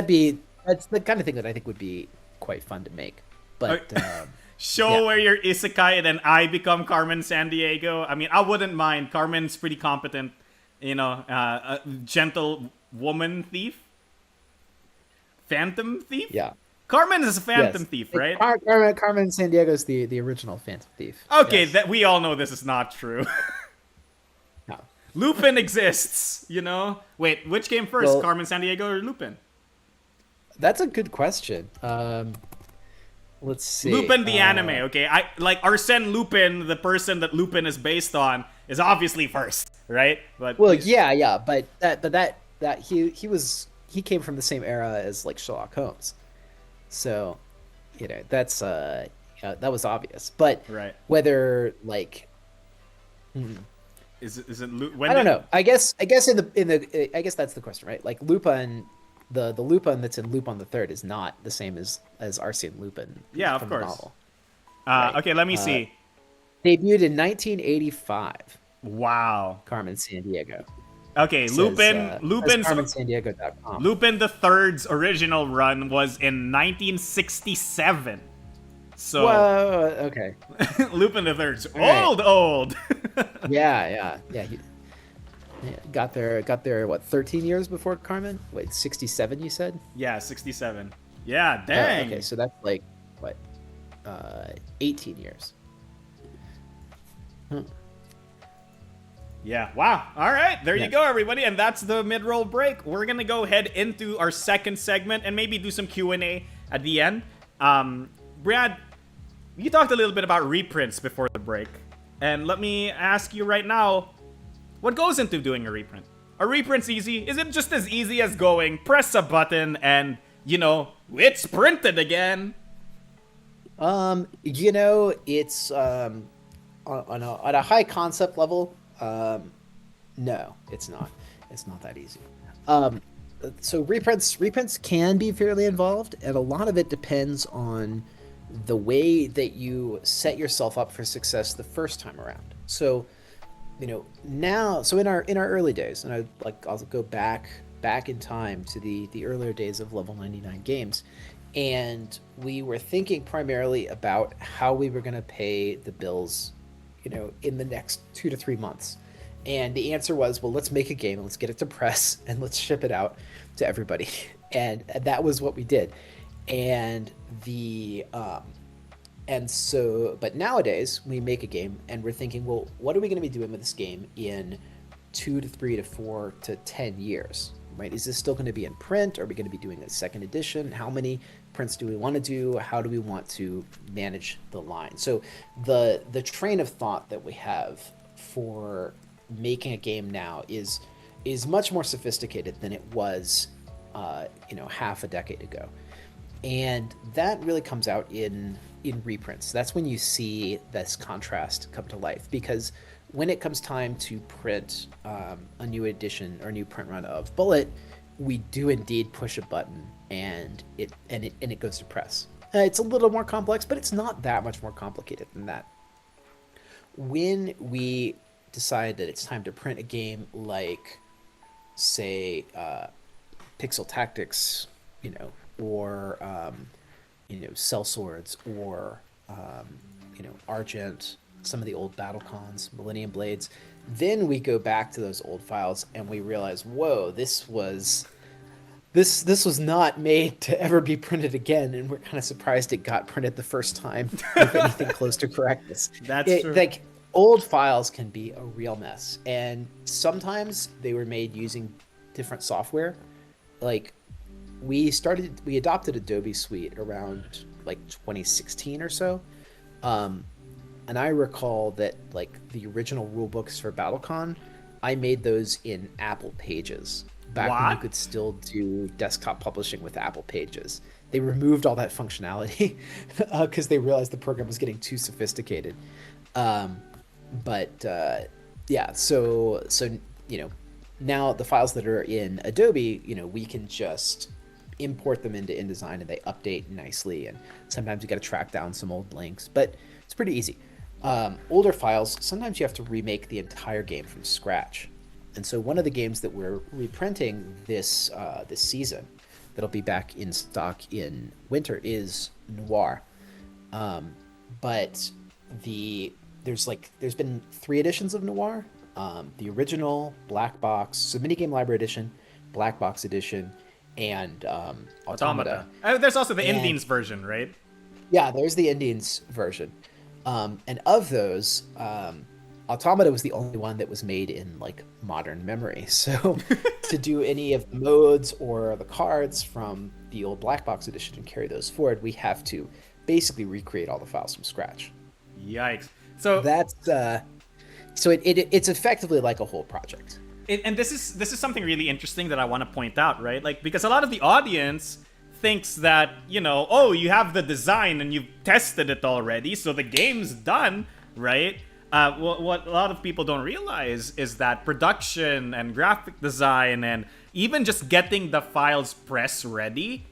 that's the kind of thing that I think would be quite fun to make. But Show yeah. where you're Isekai and then I become Carmen Sandiego. I mean, I wouldn't mind. Carmen's pretty competent. A gentle woman thief. Phantom thief? yeah. Carmen is a phantom Yes. thief, right? Carmen Sandiego's the original Phantom Thief. Okay, Yes. that we all know this is not true. No. Lupin exists, Wait, which came first, Well- Carmen Sandiego or Lupin? That's a good question. Let's see. Lupin the anime, okay? I like Arsène Lupin, the person that Lupin is based on, is obviously first, right? But Well, yeah, but he came from the same era as like Sherlock Holmes, so that's that was obvious. But right. whether like Is it when I don't know. I guess I guess that's the question, right? Like Lupin, the Lupin that's in Lupin the Third is not the same as Arsène Lupin. Yeah, of from course. The novel. Okay, let me see. Debuted in 1985. Wow. Carmen Sandiego. Okay, Says, Lupin's CarmenSandiego.com. Lupin the Third's original run was in 1967. So Whoa, okay. Lupin the Third's right. old. Yeah. Got there. What, 13 years before Carmen? Wait, 67? You said? Yeah, 67. Yeah, dang. Okay, so that's like what, 18 years. Yeah, wow. All right, there Yeah. you go, everybody. And that's the mid-roll break. We're going to go ahead into our second segment and maybe do some Q&A at the end. Brad, you talked a little bit about reprints before the break. And let me ask you right now, what goes into doing a reprint? Are reprints easy? Is it just as easy as going, press a button, and, it's printed again? It's on a high concept level. No, it's not. It's not that easy. So reprints can be fairly involved, and a lot of it depends on the way that you set yourself up for success the first time around. So, now, so in our early days, and I'll go back in time to the earlier days of Level 99 games, and we were thinking primarily about how we were going to pay the bills, in the next 2 to 3 months. And the answer was, well, let's make a game, let's get it to press, and let's ship it out to everybody. And that was what we did. And but nowadays we make a game and we're thinking, well, what are we going to be doing with this game in 2 to 3 to 4 to 10 years, right? Is this still going to be in print? Are we going to be doing a second edition? How many prints do we want to do? How do we want to manage the line? So the train of thought that we have for making a game now is much more sophisticated than it was, half a decade ago, and that really comes out in reprints. That's when you see this contrast come to life, because when it comes time to print a new edition or new print run of Bullet, we do indeed push a button and it goes to press. It's a little more complex, but it's not that much more complicated than that. When we decide that it's time to print a game like, say, Pixel Tactics, or Cell Swords, or Argent, some of the old Battlecons, Millennium Blades, then we go back to those old files and we realize, whoa, this was not made to ever be printed again, and we're kind of surprised it got printed the first time with anything close to correctness. That's true. Like, old files can be a real mess, and sometimes they were made using different software. Like, we adopted Adobe Suite around like 2016 or so, and I recall that, like, the original rule books for BattleCon, I made those in Apple Pages back when you could still do desktop publishing with Apple Pages. They removed all that functionality because they realized the program was getting too sophisticated. Yeah, so now the files that are in Adobe, we can just import them into InDesign and they update nicely. And sometimes you got to track down some old links, but it's pretty easy. Older files, sometimes you have to remake the entire game from scratch. And so one of the games that we're reprinting this season, that'll be back in stock in winter, is Noir. But there's been 3 editions of Noir. The original, Black Box, so Minigame Library Edition, Black Box Edition, and Automata. There's also the Indians version, right? Yeah, there's the Indians version. And of those, Automata was the only one that was made in, like, modern memory. So to do any of the modes or the cards from the old Black Box Edition and carry those forward, we have to basically recreate all the files from scratch. Yikes. So that's it's effectively like a whole project. And this is something really interesting that I want to point out, right? Like, because a lot of the audience thinks that, oh, you have the design and you've tested it already, so the game's done, right? What a lot of people don't realize is that production and graphic design and even just getting the files press ready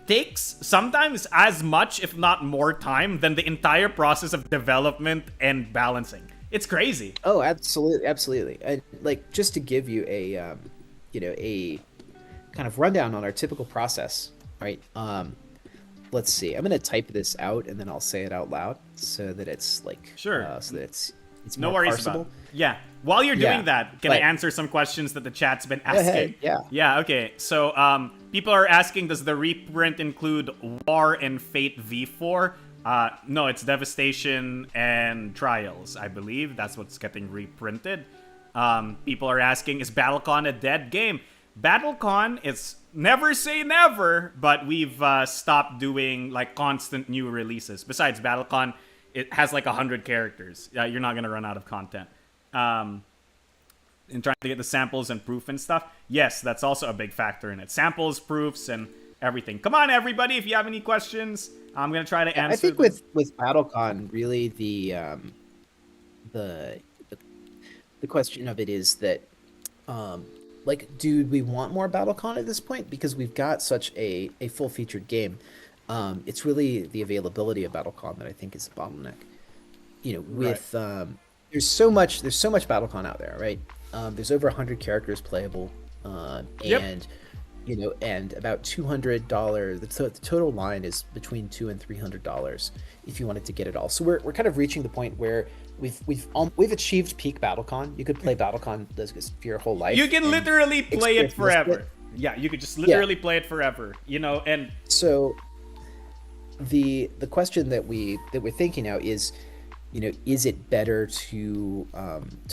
takes sometimes as much, if not more, time than the entire process of development and balancing. It's crazy. Oh, absolutely. And, like, just to give you a kind of rundown on our typical process, right? Let's see. I'm gonna type this out and then I'll say it out loud so that it's like sure. So that it's no more worries parsable. about it. Yeah. While you're doing that, can I answer some questions that the chat's been asking? Ahead. Yeah. Yeah. Okay. So people are asking, does the reprint include War and Fate V4? No, it's Devastation and Trials, I believe. That's what's getting reprinted. People are asking, is BattleCon a dead game? BattleCon is never say never, but we've stopped doing, like, constant new releases. Besides, BattleCon, it has like 100 characters. You're not gonna run out of content. In trying to get the samples and proof and stuff, yes, that's also a big factor in it. Samples, proofs, and everything. Come on, everybody, if you have any questions, I'm gonna try to answer. I think with BattleCon, really the question of it is that, like, do we want more BattleCon at this point? Because we've got such a full-featured game. It's really the availability of BattleCon that I think is the bottleneck. There's so much BattleCon out there, right? There's over 100 characters playable, and and about $200. The total line is between $200 and $300 if you wanted to get it all. So we're kind of reaching the point where we've achieved peak BattleCon. You could play BattleCon for your whole life. You can literally play it forever. Yeah, you could just literally play it forever. And so the question that we're thinking now is, is it better to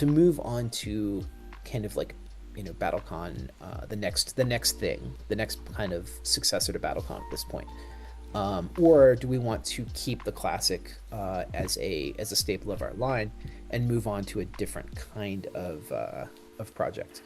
move on to kind of like, BattleCon, the next thing, the next kind of successor to BattleCon at this point, or do we want to keep the classic as a staple of our line and move on to a different kind of project.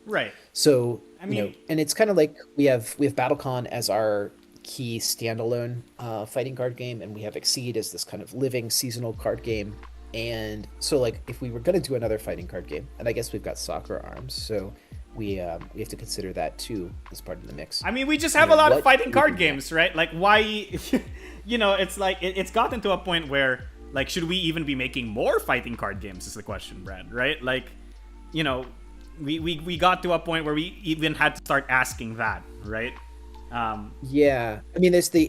Right. So I mean, and it's kind of like we have BattleCon as our key standalone fighting card game, and we have Exceed as this kind of living seasonal card game. And so, like, if we were going to do another fighting card game, and I guess we've got Soccer Arms, so we have to consider that too as part of the mix. I mean, we just have a lot of what fighting would card be games, right? Like, why? It's like it's gotten to a point where, like, should we even be making more fighting card games? Is the question, Brad? Right? Like, we got to a point where we even had to start asking that, right? Yeah, I mean, it's the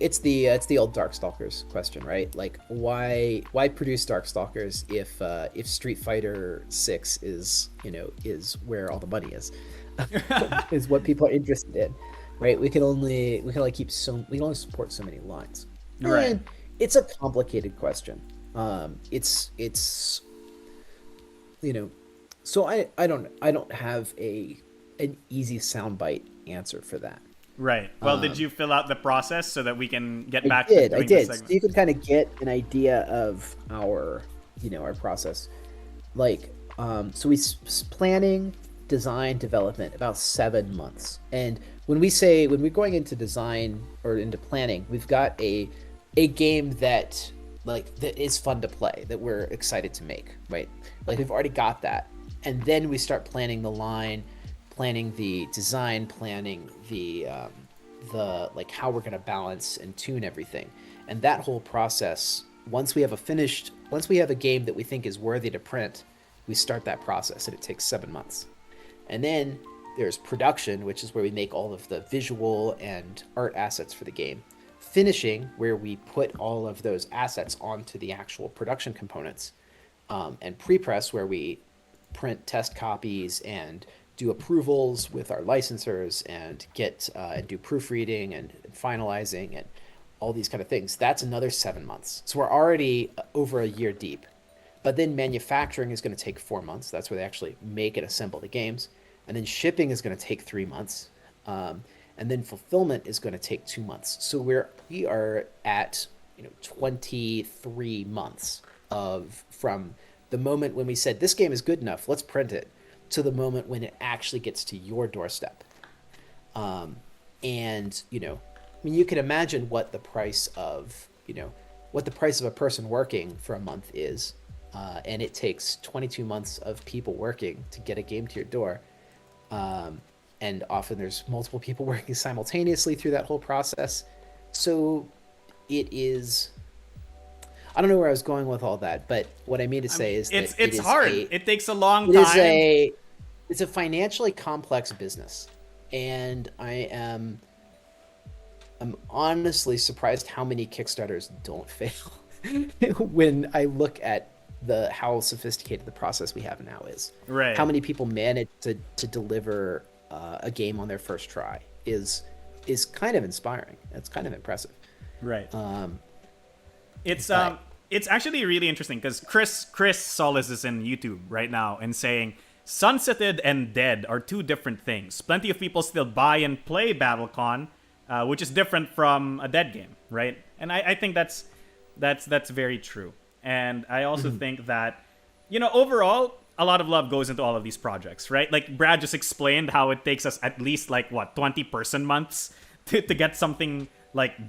old Darkstalkers question, right? Like, why produce Darkstalkers if Street Fighter 6 is where all the money is, is what people are interested in, right? We can only support so many lines, Right. And it's a complicated question. It's so I don't have an easy soundbite answer for that. Right. Well, did you fill out the process so that we can get back I to did. doing I did. this So segment? you can kind of get an idea of our process. Like, so planning, design, development, about 7 months. And when we're going into design or into planning, we've got a game that is fun to play, that we're excited to make, right? Like, we've already got that. And then we start planning the line, planning the design, planning the like how we're going to balance and tune everything. And that whole process, once we have a game that we think is worthy to print, we start that process, and it takes 7 months. And then there's production, which is where we make all of the visual and art assets for the game. Finishing, where we put all of those assets onto the actual production components. And pre-press, where we print test copies and do approvals with our licensors and get and do proofreading and finalizing and all these kind of things. That's another 7 months. So we're already over a year deep. But then manufacturing is going to take 4 months. That's where they actually make and assemble the games. And then shipping is going to take 3 months. And then fulfillment is going to take 2 months. So we are at 23 months from the moment when we said this game is good enough, let's print it, to the moment when it actually gets to your doorstep. And you can imagine what the price of a person working for a month is, and it takes 22 months of people working to get a game to your door. And often there's multiple people working simultaneously through that whole process. So it is. I don't know where I was going with all that, but what I mean to say is that it's hard. It takes a long time. It's a financially complex business, and I'm honestly surprised how many Kickstarters don't fail when I look at how sophisticated the process we have now is. Right. How many people manage to deliver a game on their first try is kind of inspiring. It's kind of impressive. Right. It's actually really interesting because Chris Solis is in YouTube right now and saying Sunsetted and Dead are two different things. Plenty of people still buy and play BattleCon, which is different from a Dead game, right? And I think that's very true. And I also think that overall a lot of love goes into all of these projects, right? Like Brad just explained how it takes us at least 20 person months to get something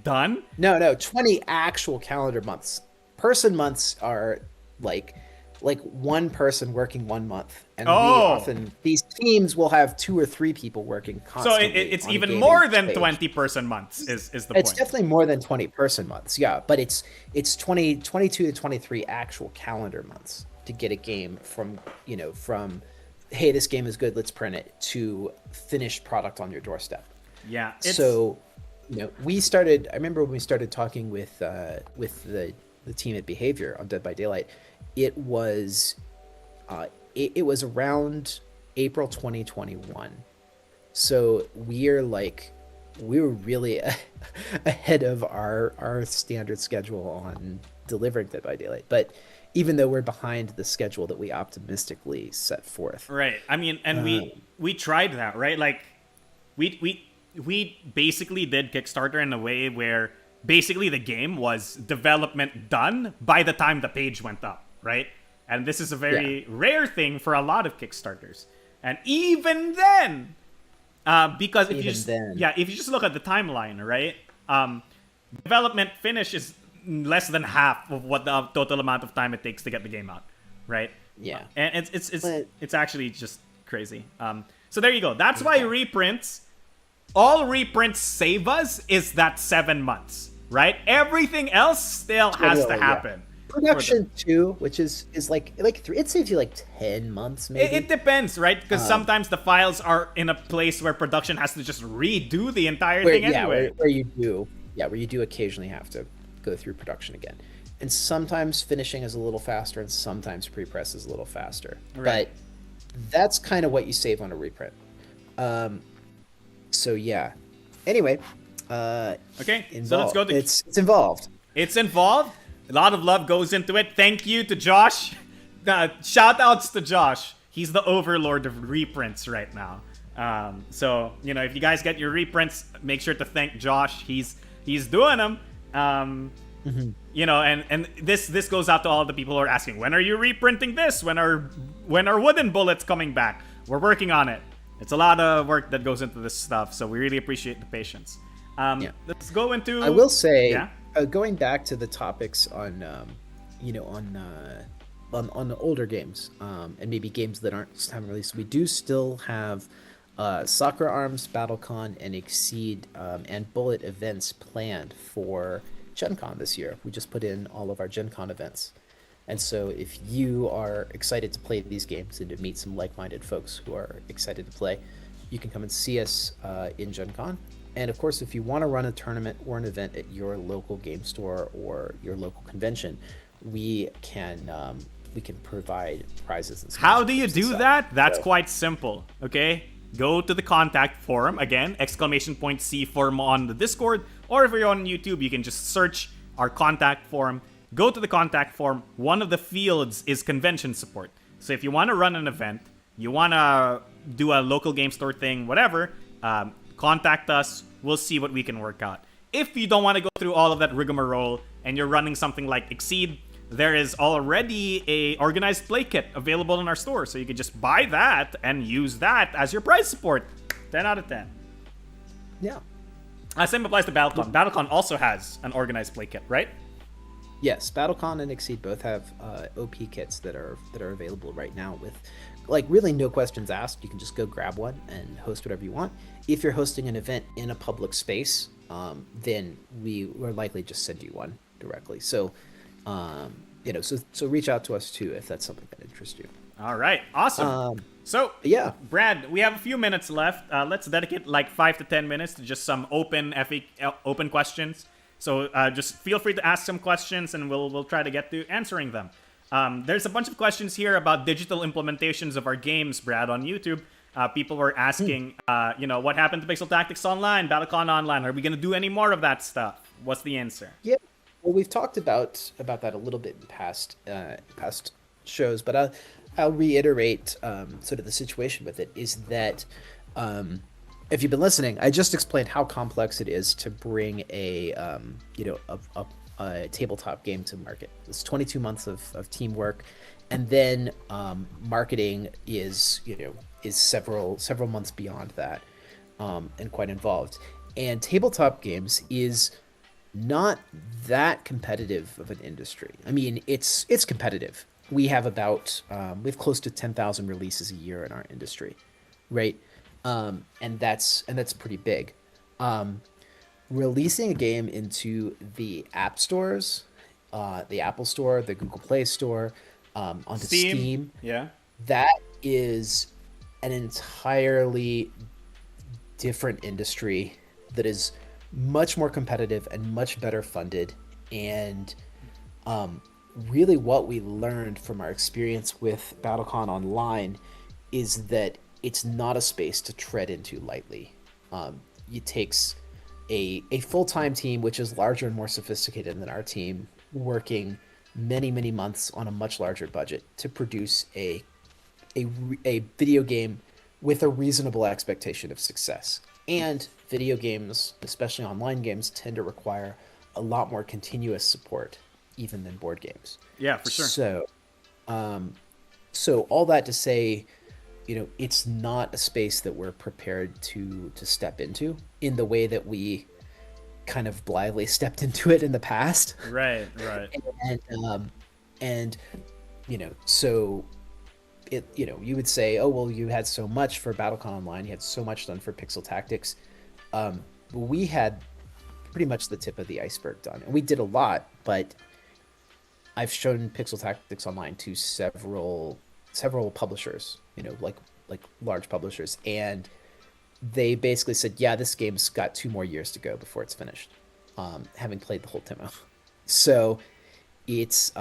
done. No, 20 actual calendar months. Person months are like one person working 1 month, and often these teams will have 2 or 3 people working constantly. So it's even more than 20 person months is the point. It's definitely more than 20 person months, yeah, but it's 22 to 23 actual calendar months to get a game from hey, this game is good, let's print it, to finished product on your doorstep. Yeah. So we started. I remember when we started talking with the team at Behavior on Dead by Daylight. It was it was around April 2021. So we were really ahead of our standard schedule on delivering Dead by Daylight. But even though we're behind the schedule that we optimistically set forth, right? I mean, and we tried that, right? Like we basically did Kickstarter in a way where basically the game was development done by the time the page went up, right? And this is a very rare thing for a lot of Kickstarters. And even then, because if if you just look at the timeline, right? Development finish is less than half of what the total amount of time it takes to get the game out, right? Yeah. And it's actually just crazy. So there you go. That's why reprints, all reprints save us is that 7 months, right? Everything else still has to happen. Production too, which is like it saves you like 10 months maybe. It depends, right? Because sometimes the files are in a place where production has to just redo the entire thing anyway. Where you do occasionally have to go through production again. And sometimes finishing is a little faster and sometimes pre-press is a little faster. Right. But that's kind of what you save on a reprint. So yeah. Anyway, okay. Involved. So let's go to it's involved. It's involved. A lot of love goes into it. Thank you to Josh. Shout outs to Josh. He's the overlord of reprints right now. So, you know, if you guys get your reprints, make sure to thank Josh. He's doing them. You know, and this goes out to all the people who are asking, when are you reprinting this? When are Wooden Bullets coming back? We're working on it. It's a lot of work that goes into this stuff, so we really appreciate the patience. Let's go into... I will say... Yeah? Going back to the topics on, on the older games, and maybe games that haven't released, we do still have Soccer Arms, BattleCon, and Exceed, and Bullet events planned for Gen Con this year. We just put in all of our Gen Con events. And so if you are excited to play these games and to meet some like-minded folks who are excited to play, you can come and see us in Gen Con. And of course, if you want to run a tournament or an event at your local game store or your local convention, we can provide prizes and stuff. How do you do that? That's quite simple. Okay, go to the contact forum again, !C forum on the Discord, or if you're on YouTube, you can just search our contact forum. Go to the contact forum. One of the fields is convention support. So if you want to run an event, you want to do a local game store thing, whatever. Contact us. We'll see what we can work out. If you don't want to go through all of that rigmarole and you're running something like Exceed, there is already a organized play kit available in our store. So you can just buy that and use that as your prize support. 10 out of 10. Yeah. Same applies to BattleCon. BattleCon also has an organized play kit, right? Yes, BattleCon and Exceed both have OP kits that are available right now with like really no questions asked. You can just go grab one and host whatever you want. If you're hosting an event in a public space, then we're likely just send you one directly. So, so reach out to us too if that's something that interests you. All right, awesome. Yeah, Brad, we have a few minutes left. Let's dedicate like 5 to 10 minutes to just some open questions. So just feel free to ask some questions, and we'll try to get to answering them. There's a bunch of questions here about digital implementations of our games, Brad, on YouTube. People were asking, what happened to Pixel Tactics Online, BattleCon Online? Are we going to do any more of that stuff? What's the answer? Yeah, well, we've talked about that a little bit in past shows, but I'll reiterate sort of the situation with it is that if you've been listening, I just explained how complex it is to bring a tabletop game to market. It's 22 months of teamwork, and then marketing is several months beyond that, and quite involved. And tabletop games is not that competitive of an industry. I mean, it's competitive. We have close to 10,000 releases a year in our industry, right? And that's pretty big. Releasing a game into the app stores, the Apple Store, the Google Play Store, onto Steam, yeah, that is an entirely different industry that is much more competitive and much better funded. And really what we learned from our experience with BattleCon Online is that it's not a space to tread into lightly. It takes a full-time team, which is larger and more sophisticated than our team, working many, many months on a much larger budget to produce a video game with a reasonable expectation of success. And video games, especially online games, tend to require a lot more continuous support even than board games. Yeah, for sure. So So all that to say, it's not a space that we're prepared to step into in the way that we kind of blithely stepped into it in the past. Right, right. And and so you would say, oh well, you had so much for BattleCon Online, you had so much done for Pixel Tactics. We had pretty much the tip of the iceberg done, and we did a lot, but I've shown Pixel Tactics Online to several publishers, like large publishers, and they basically said, yeah, this game's got 2 more years to go before it's finished, having played the whole demo. So it's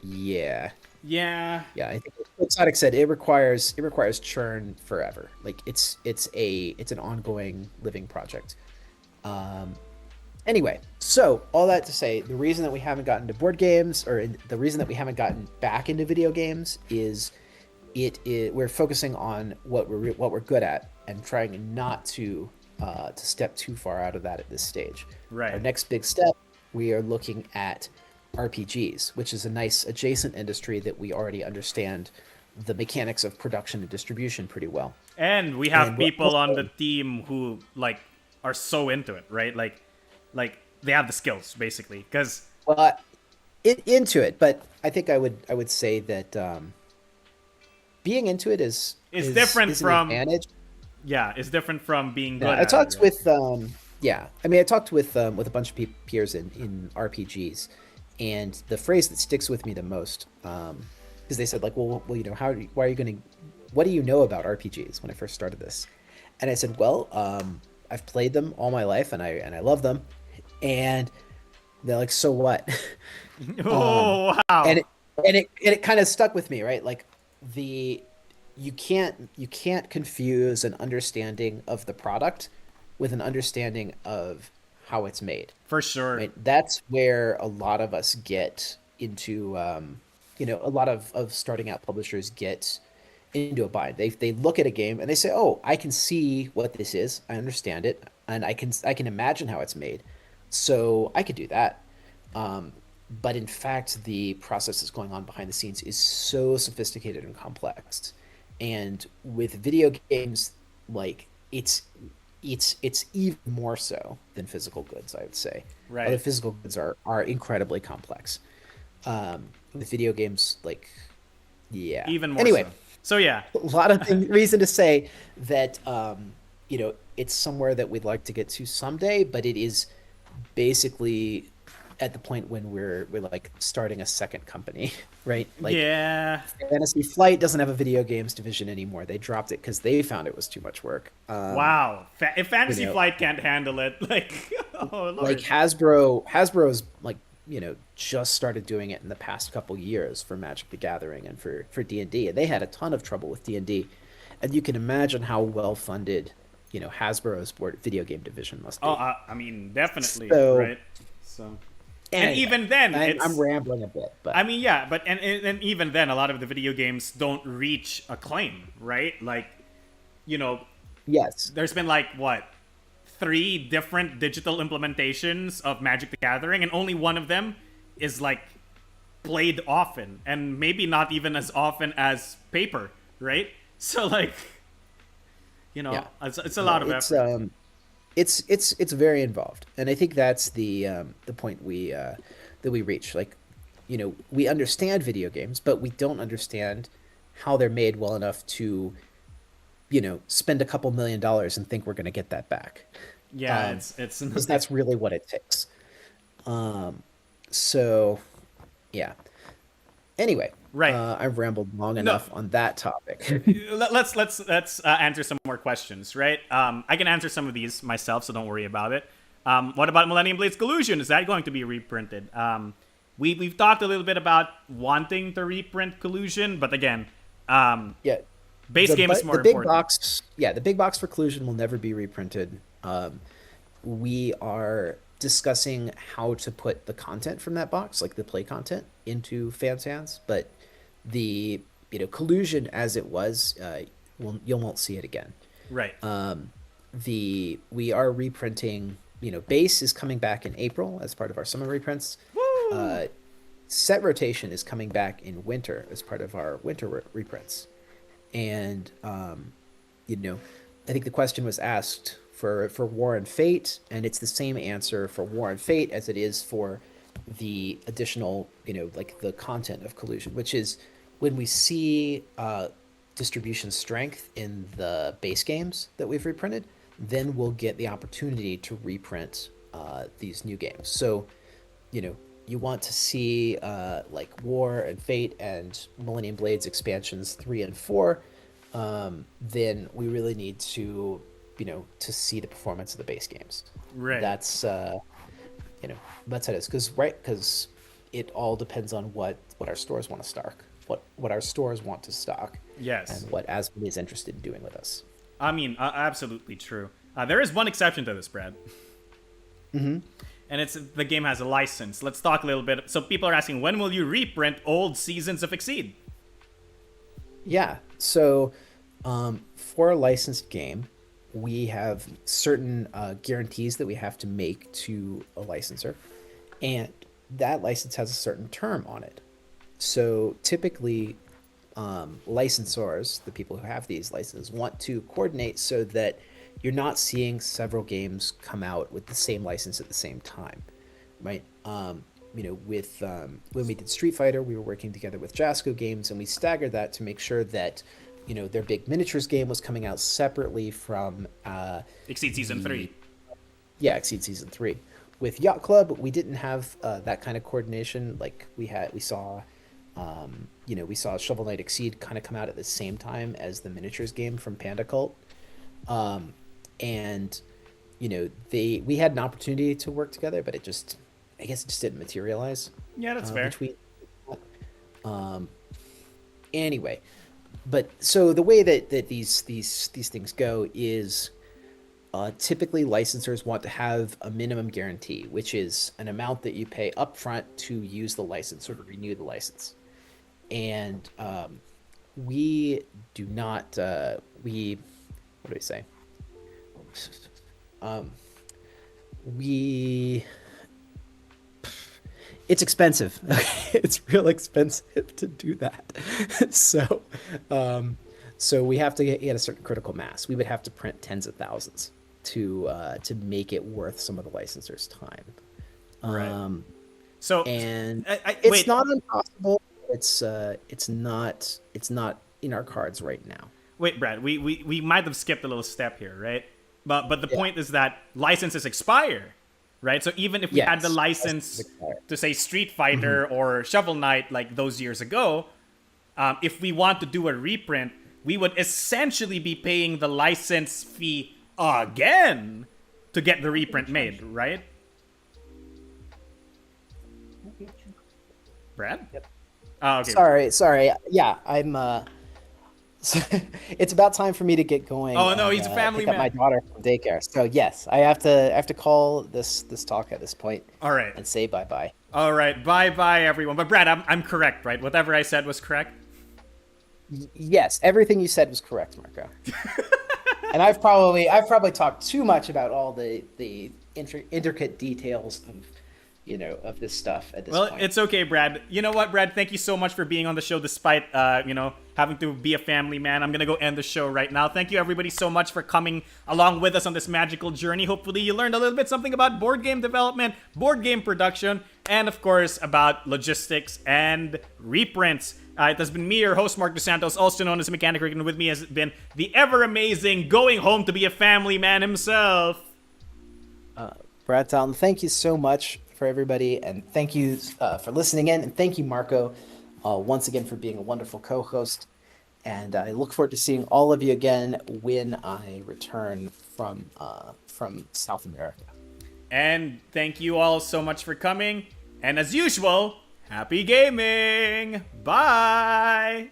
yeah, Yeah. yeah. I think what Sonic said, it requires churn forever. Like it's an ongoing living project. Um, Anyway, so all that to say, the reason that we haven't gotten to board games, the reason that we haven't gotten back into video games, is we're focusing on what we're good at and trying not to step too far out of that at this stage. Our Right. next big step, we are looking at RPGs, which is a nice adjacent industry that we already understand the mechanics of production and distribution pretty well. And we have And what people on the team who like are so into it, right? Like they have the skills basically. Cuz well, into it, but I think I would say that being into it it's is different is an from advantage. yeah, it's different from being good Yeah, I at it, talked right? with yeah, I mean, I talked with a bunch of peers in RPGs, and the phrase that sticks with me the most, because they said like, well, why are you going to, what do you know about RPGs when I first started this, and I said, well, I've played them all my life and I love them, and they're like, so what? um, Oh, and wow. it kind of stuck with me, right? Like the you can't confuse an understanding of the product with an understanding of how it's made, For sure. right? That's where a lot of us get into, a lot of starting out publishers get into a bind. They look at a game and they say, oh, I can see what this is, I understand it, and I can imagine how it's made, so I could do that. um, but in fact, the process that's going on behind the scenes is so sophisticated and complex. And with video games, like it's even more so than physical goods, I would say. Other Right. physical goods are incredibly complex. With video games, like, yeah. Even more Anyway, so. So yeah. a lot of reason to say that it's somewhere that we'd like to get to someday, but it is basically at the point when we're like starting a second company, right? Like Yeah. Fantasy Flight doesn't have a video games division anymore. They dropped it because they found it was too much work. Wow. If You Fantasy know, Flight can't handle it, like oh like lord. Hasbro's like, just started doing it in the past couple years for Magic the Gathering and for D&D, and they had a ton of trouble with D&D. And you can imagine how well funded, Hasbro's board video game division must Oh, be. I mean, definitely, So right? So, and anyway, even then, I'm it's. rambling a bit, I but mean, yeah, but and even then, a lot of the video games don't reach acclaim, right? Like, you know, yes. there's been like what 3 different digital implementations of Magic the Gathering, and only one of them is like played often, and maybe not even as often as paper, right? So like, Yeah. it's a No, lot of effort. it's very involved, and I think that's the point that we reach. Like, we understand video games, but we don't understand how they're made well enough to, spend a couple $1 million and think we're going to get that back, Yeah, it's because that's really what it takes. Um, so yeah. Anyway, right. I've rambled long No, enough on that topic. let's answer some more questions, right? I can answer some of these myself, so don't worry about it. What about Millennium Blades Collusion? Is that going to be reprinted? We've talked a little bit about wanting to reprint Collusion, but again, Yeah, base game is more the big important. box, yeah, the big box for Collusion will never be reprinted. We are discussing how to put the content from that box, like the play content, into fans' hands, but the Collusion as it was, you won't see it again. Right. We are reprinting. Base is coming back in April as part of our summer reprints. Woo! Uh, set rotation is coming back in winter as part of our winter reprints. And you know, I think the question was asked for War and Fate, and it's the same answer for War and Fate as it is for the additional, like the content of Collusion, which is when we see distribution strength in the base games that we've reprinted, then we'll get the opportunity to reprint these new games. So, you want to see like War and Fate and Millennium Blades expansions 3 and 4, then we really need to, to see the performance of the base games. Right. That's that's how it is. Because it all depends on what our stores want to stock, what our stores want to stock. Yes. And what Asmodee is interested in doing with us. I mean, absolutely true. There is one exception to this, Brad. Mm-hmm. And it's the game has a license. Let's talk a little bit. So people are asking, when will you reprint old seasons of Exceed? Yeah. So for a licensed game, we have certain guarantees that we have to make to a licensor. And that license has a certain term on it. So typically, licensors, the people who have these licenses, want to coordinate so that you're not seeing several games come out with the same license at the same time, right? With when we did Street Fighter, we were working together with Jasco Games, and we staggered that to make sure that their big miniatures game was coming out separately from Exceed Season 3. Yeah, Exceed Season 3. With Yacht Club, we didn't have that kind of coordination. Like we saw Shovel Knight Exceed kind of come out at the same time as the miniatures game from Panda Cult. And we had an opportunity to work together, but I guess it just didn't materialize. Yeah, that's fair. Anyway, but so the way that these things go is typically licensors want to have a minimum guarantee, which is an amount that you pay upfront to use the license or to renew the license. And we do not what do we say? It's expensive. It's real expensive to do that. So we have to get a certain critical mass. We would have to print tens of thousands to make it worth some of the licensors' time. Right. So it's wait. not impossible. It's not in our cards right now. Wait, Brad, we might have skipped a little step here, right? But the point is that licenses expire, right? So even if we had the license to say Street Fighter or Shovel Knight like those years ago, if we want to do a reprint, we would essentially be paying the license fee again to get the reprint made, right? Brad? Yep. Oh, okay. Sorry. Yeah, I'm it's about time for me to get going. Oh no, he's a family man. Pick up my daughter from daycare. So yes, I have to call this talk at this point. All right. And say bye. All right, bye everyone. But Brad, I'm correct, right? Whatever I said was correct. Yes, everything you said was correct, Marco. And I've probably talked too much about all the intricate details of this stuff at this point. Well, it's okay, Brad. You know what, Brad? Thank you so much for being on the show despite, having to be a family man. I'm going to go end the show right now. Thank you, everybody, so much for coming along with us on this magical journey. Hopefully you learned a little bit something about board game development, board game production, and, of course, about logistics and reprints. It has been me, your host, Mark DeSantos, also known as Mechanic Rick, and with me has been the ever-amazing, going home to be a family man himself, Brad Talton. Thank you so much for everybody, and thank you for listening in, and thank you, Marco, once again for being a wonderful co-host. And I look forward to seeing all of you again when I return from South America. And thank you all so much for coming. And as usual, happy gaming! Bye!